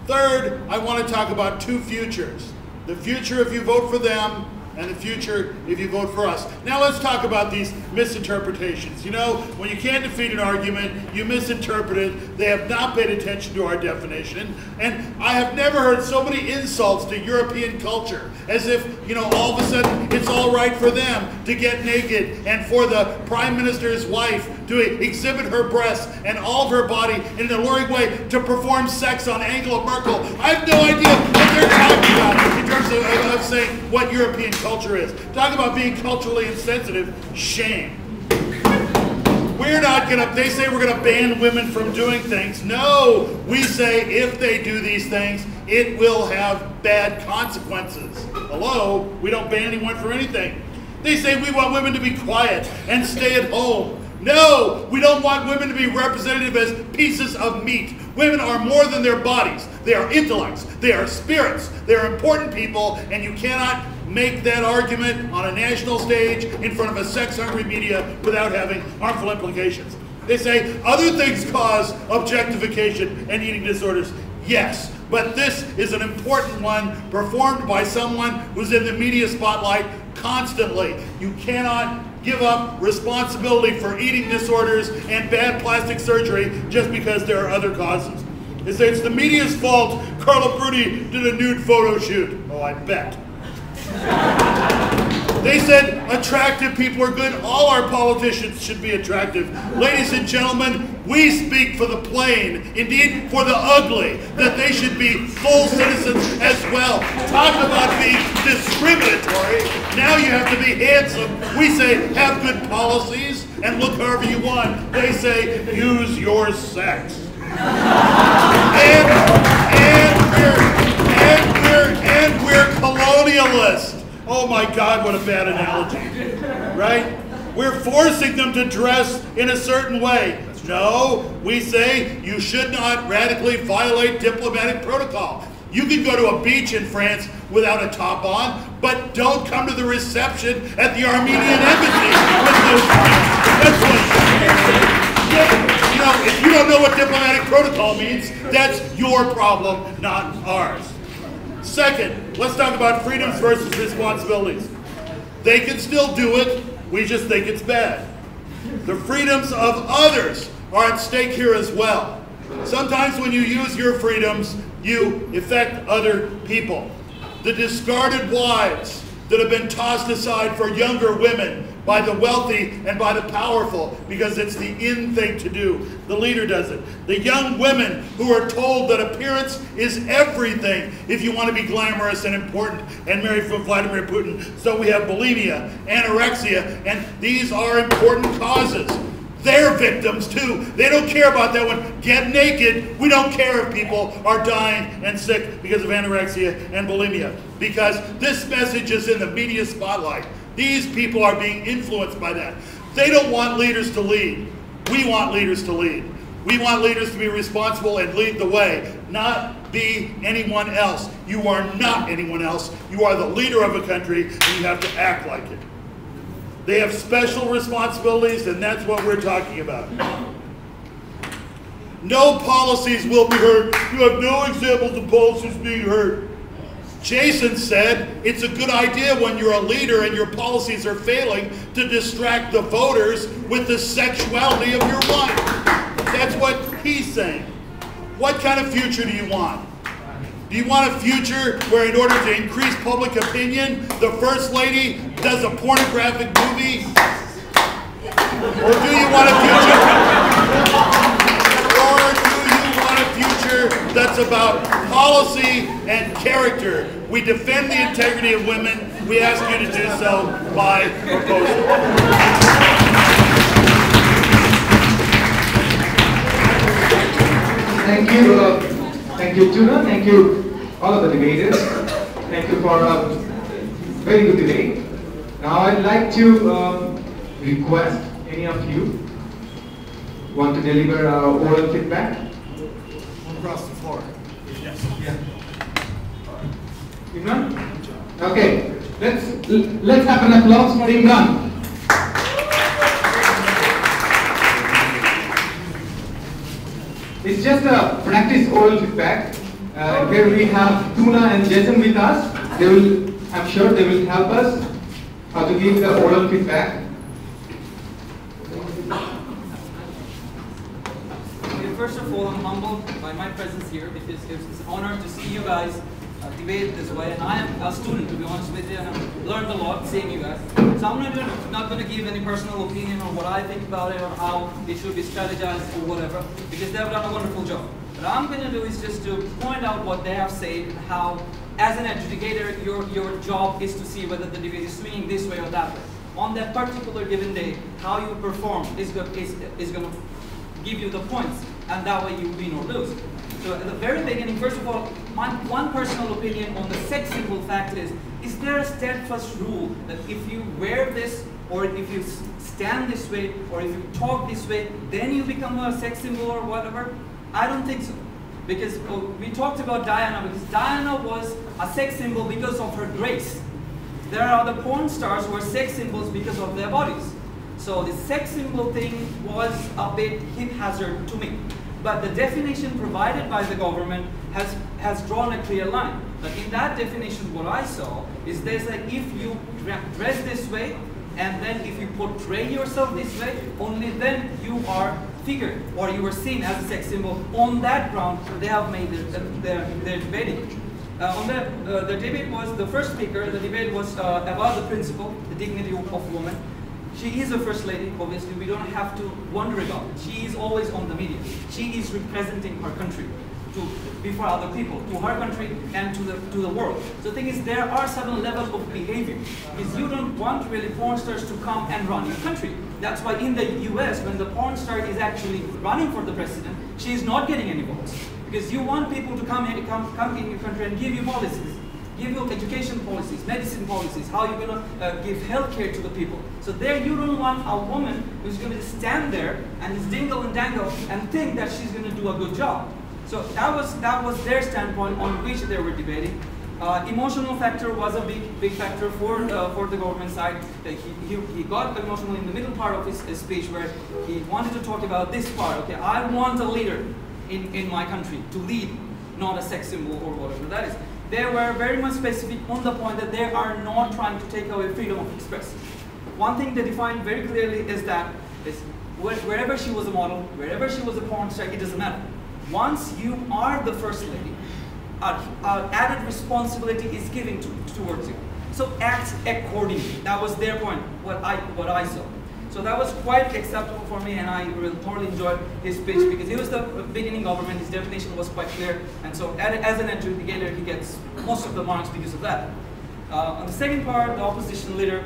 Third, I want to talk about two futures. The future if you vote for them, and the future if you vote for us. Now let's talk about these misinterpretations. You know, when you can't defeat an argument, you misinterpret it. They have not paid attention to our definition. And I have never heard so many insults to European culture, as if, you know, all of a sudden it's all right for them to get naked and for the Prime Minister's wife to exhibit her breasts and all of her body in an alluring way to perform sex on Angela Merkel. I have no idea what they're talking about in terms of saying what European culture is. Talk about being culturally insensitive. Shame. We're not gonna, they say we're gonna ban women from doing things. No, we say if they do these things, it will have bad consequences. Hello, we don't ban anyone from anything. They say we want women to be quiet and stay at home. No, we don't want women to be representative as pieces of meat. Women are more than their bodies. They are intellects. They are spirits. They are important people, and you cannot make that argument on a national stage in front of a sex-hungry media without having harmful implications. They say other things cause objectification and eating disorders. Yes, but this is an important one performed by someone who's in the media spotlight constantly. You cannot give up responsibility for eating disorders and bad plastic surgery just because there are other causes. They say it's the media's fault Carla Bruni did a nude photo shoot. Oh, I bet. They said attractive people are good. All our politicians should be attractive. Ladies and gentlemen, we speak for the plain, indeed for the ugly, that they should be full citizens as well. Talk about being discriminatory. Now you have to be handsome. We say have good policies and look however you want. They say use your sex. And we're colonialists. Oh my God, what a bad analogy, right? We're forcing them to dress in a certain way. No, we say you should not radically violate diplomatic protocol. You can go to a beach in France without a top on, but don't come to the reception at the Armenian embassy with those things. That's what you know, if you don't know what diplomatic protocol means, that's your problem, not ours. Second, let's talk about freedoms versus responsibilities. They can still do it, we just think it's bad. The freedoms of others are at stake here as well. Sometimes when you use your freedoms, you affect other people. The discarded wives, that have been tossed aside for younger women by the wealthy and by the powerful because it's the in thing to do. The leader does it. The young women who are told that appearance is everything if you want to be glamorous and important and marry for Vladimir Putin. So we have bulimia, anorexia, and these are important causes. They're victims too. They don't care about that one. Get naked. We don't care if people are dying and sick because of anorexia and bulimia. Because this message is in the media spotlight. These people are being influenced by that. They don't want leaders to lead. We want leaders to lead. We want leaders to be responsible and lead the way, not be anyone else. You are not anyone else. You are the leader of a country and you have to act like it. They have special responsibilities, and that's what we're talking about. No policies will be heard. You have no examples of policies being heard. Jason said it's a good idea when you're a leader and your policies are failing to distract the voters with the sexuality of your wife. That's what he's saying. What kind of future do you want? Do you want a future where in order to increase public opinion, the First Lady does a pornographic movie? Or do you want a future? Or do you want a future that's about policy and character? We defend the integrity of women. We ask you to do so by proposal. Thank you, Tuna. Thank you, all of the debaters. Thank you for a very good debate. Now, I'd like to request any of you want to deliver oral feedback. Across the floor. Yes. Yeah. Imran? Okay. Let's have an applause for Imran. It's just a practice oral feedback. Here we have Tuna and Jason with us. I'm sure they will help us how to give the oral feedback. Okay, first of all, I'm humbled by my presence here because it's an honor to see you guys debate this way, and I am a student, to be honest with you, and I've learned a lot seeing you guys. So I'm not going to give any personal opinion on what I think about it or how it should be strategized or whatever, because they've done a wonderful job. What I'm going to do is just to point out what they have said and how, as an adjudicator, your job is to see whether the debate is swinging this way or that way. On that particular given day, how you perform is going to give you the points, and that way you win or lose. So at the very beginning, first of all, my one personal opinion on the sex symbol fact is there a steadfast rule that if you wear this, or if you stand this way, or if you talk this way, then you become a sex symbol or whatever? I don't think so. Because we talked about Diana, because Diana was a sex symbol because of her grace. There are other porn stars who are sex symbols because of their bodies. So the sex symbol thing was a bit haphazard to me. But the definition provided by the government has drawn a clear line. But in that definition, what I saw is there's like, if you dress this way, and then if you portray yourself this way, only then you are figured, or you are seen as a sex symbol. On that ground, they have made their debating. The debate was, the first speaker, the debate was about the principle, the dignity of woman. She is a first lady, obviously, we don't have to wonder about it. She is always on the media. She is representing her country before other people, to her country and to the world. So the thing is, there are certain levels of behavior, because you don't want really porn stars to come and run your country. That's why in the US, when the porn star is actually running for the president, she is not getting any votes. Because you want people to come in your country and give you policies. Give you education policies, medicine policies, how you're going to give health care to the people. So there you don't want a woman who's going to stand there and just dingle and dangle and think that she's going to do a good job. So that was their standpoint on which they were debating. Emotional factor was a big factor for the government side. He got emotional in the middle part of his speech where he wanted to talk about this part. Okay, I want a leader in my country to lead, not a sex symbol or whatever that is. They were very much specific on the point that they are not trying to take away freedom of expression. One thing they defined very clearly is that wherever she was a model, wherever she was a porn star, it doesn't matter. Once you are the first lady, added responsibility is given towards you. So act accordingly. That was their point, what I saw. So that was quite acceptable for me, and I really thoroughly enjoyed his speech because he was the beginning government, his definition was quite clear, and so as an adjudicator, he gets most of the marks because of that. On the second part, the opposition leader,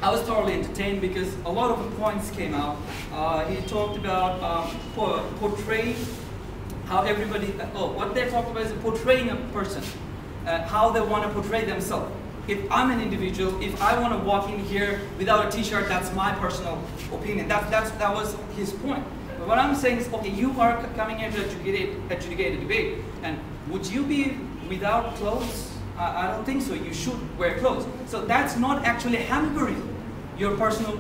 I was thoroughly entertained because a lot of the points came out. He talked about portray, how everybody, what they talked about is portraying a person, how they want to portray themselves. If I'm an individual, if I want to walk in here without a t-shirt, that's my personal opinion. That was his point. But what I'm saying is, okay, you are coming here to adjudicate a debate, and would you be without clothes? I don't think so. You should wear clothes. So that's not actually hampering your personal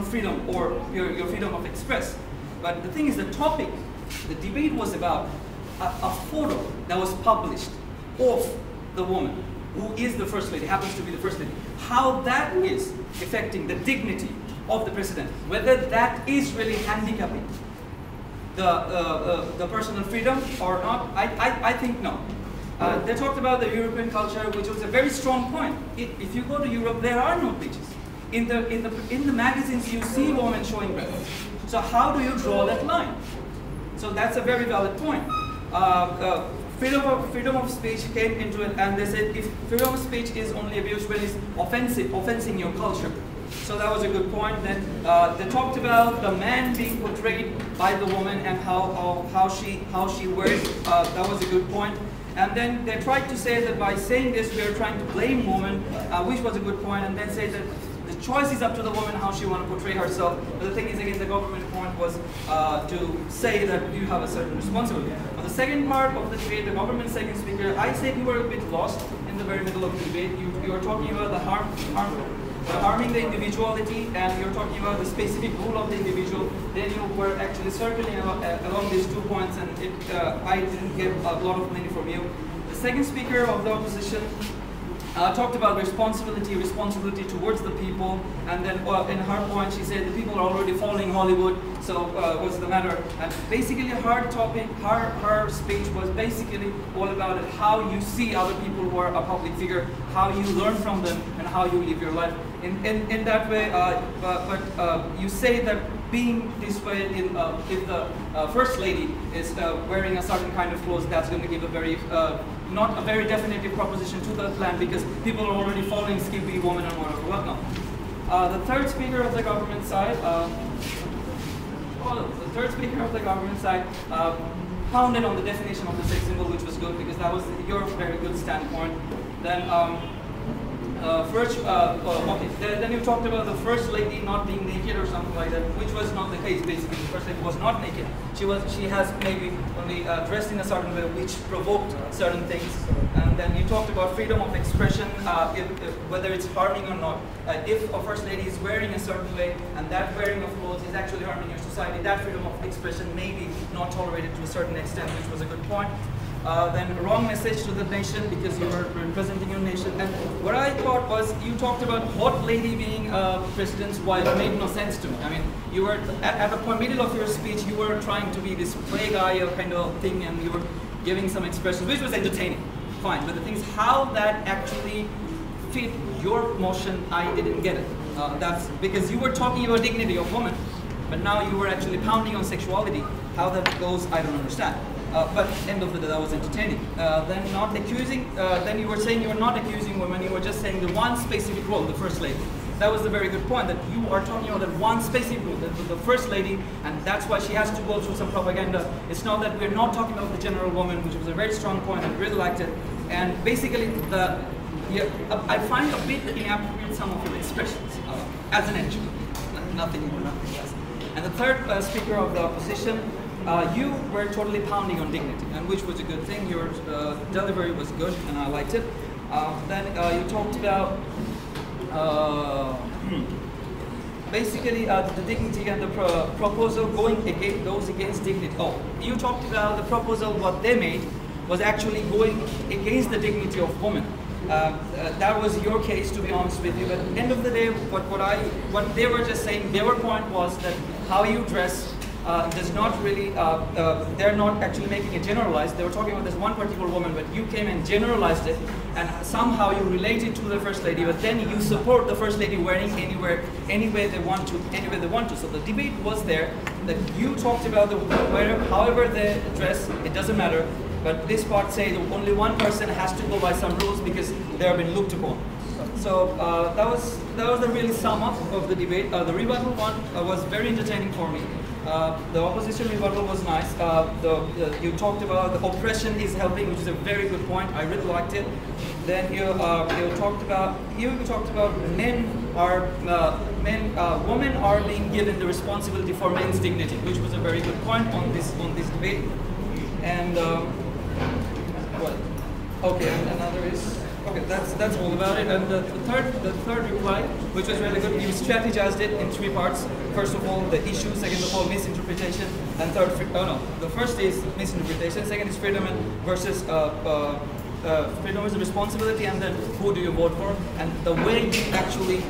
freedom or your freedom of express. But the thing is, the topic, the debate was about a photo that was published of the woman who is the first lady, happens to be the first lady. How that is affecting the dignity of the president, whether that is really handicapping the personal freedom or not, I think no. They talked about the European culture, which was a very strong point. If you go to Europe, there are no beaches. In the magazines, you see women showing breasts. So how do you draw that line? So that's a very valid point. Freedom of speech came into it, and they said if freedom of speech is only abused when it's offensing your culture. So that was a good point. Then they talked about the man being portrayed by the woman and how she wears. That was a good point. And then they tried to say that by saying this, we are trying to blame women, which was a good point, and then say that the choice is up to the woman how she want to portray herself. But the thing is, again, the government point was to say that you have a certain responsibility. On the second part of the debate, the government second speaker, I said you were a bit lost in the very middle of the debate. You were talking about the harming the individuality, and you're talking about the specific rule of the individual. Then you were actually circling along these 2 points, and I didn't get a lot of money from you. The second speaker of the opposition talked about responsibility towards the people, and then in her point she said the people are already following Hollywood, so what's the matter? And basically her topic, her speech was basically all about it, how you see other people who are a public figure, how you learn from them, and how you live your life. In that way, you say that being this way, if the first lady is wearing a certain kind of clothes, that's going to give a very not a very definitive proposition to the plan, because people are already following skimpy woman and whatnot. The third speaker of the government side, pounded on the definition of the sex symbol, which was good because that was your very good standpoint. Then then you talked about the first lady not being naked or something like that, which was not the case. Basically, the first lady was not naked. She has maybe only dressed in a certain way, which provoked certain things. And then you talked about freedom of expression, whether it's harming or not. If a first lady is wearing a certain way, and that wearing of clothes is actually harming your society, that freedom of expression may be not tolerated to a certain extent, which was a good point. Then wrong message to the nation, because you were representing your nation. And what I thought was, you talked about hot lady being president's wife. Made no sense to me. I mean, you were at the middle of your speech, you were trying to be this play guy kind of thing, and you were giving some expressions, which was entertaining. Fine, but the thing is, how that actually fit your motion, I didn't get it. That's because you were talking about dignity of women, but now you were actually pounding on sexuality. How that goes, I don't understand. But end of the day, that was entertaining. Then not accusing, then you were saying you were not accusing women, you were just saying the one specific role, the first lady. That was the very good point, that you are talking about that one specific role, the first lady, and that's why she has to go through some propaganda. It's not that we're not talking about the general woman, which was a very strong point, I really liked it. And basically, I find a bit inappropriate some of your expressions as an educator, nothing else. And the third speaker of the opposition, you were totally pounding on dignity, and which was a good thing. Your delivery was good, and I liked it. Then you talked about basically the dignity and the proposal goes against dignity. Oh, you talked about the proposal, what they made was actually going against the dignity of women. That was your case, to be honest with you. But at the end of the day, what they were just saying, their point was that how you dress, does not really, they're not actually making it generalized. They were talking about this one particular woman, but you came and generalized it, and somehow you relate it to the First Lady, but then you support the First Lady wearing any way they want to. So the debate was there, that you talked about however they dress, it doesn't matter, but this part says only one person has to go by some rules because they have been looked upon. So that was the really sum up of the debate. The rebuttal one was very entertaining for me. The opposition rebuttal was nice. You talked about the oppression is helping, which is a very good point. I really liked it. Then you talked about women are being given the responsibility for men's dignity, which was a very good point on this debate. And what? Okay, and another is. Okay, that's all about it. And the third reply, which was really good, you strategized it in 3 parts. First of all, the issue. Second of all, misinterpretation. And third, the first is misinterpretation. Second is freedom versus freedom is a responsibility. And then who do you vote for? And the way you actually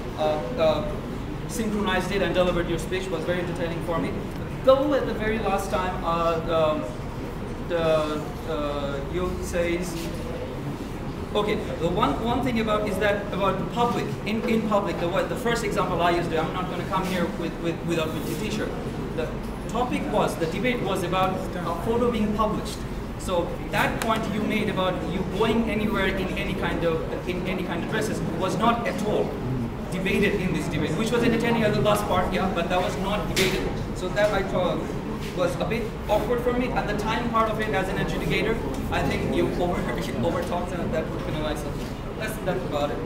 synchronized it and delivered your speech was very entertaining for me. Though at the very last time, you says. Okay, the one thing about the public, in public, the first example I used, I'm not going to come here without a t-shirt. The debate was about a photo being published. So that point you made about you going anywhere in any kind of dresses was not at all debated in this debate, which was entertaining at the last part, yeah, but that was not debated. So that I thought was a bit awkward for me. At the time part of it as an adjudicator, I think you over talked and that would penalize us. That's about it.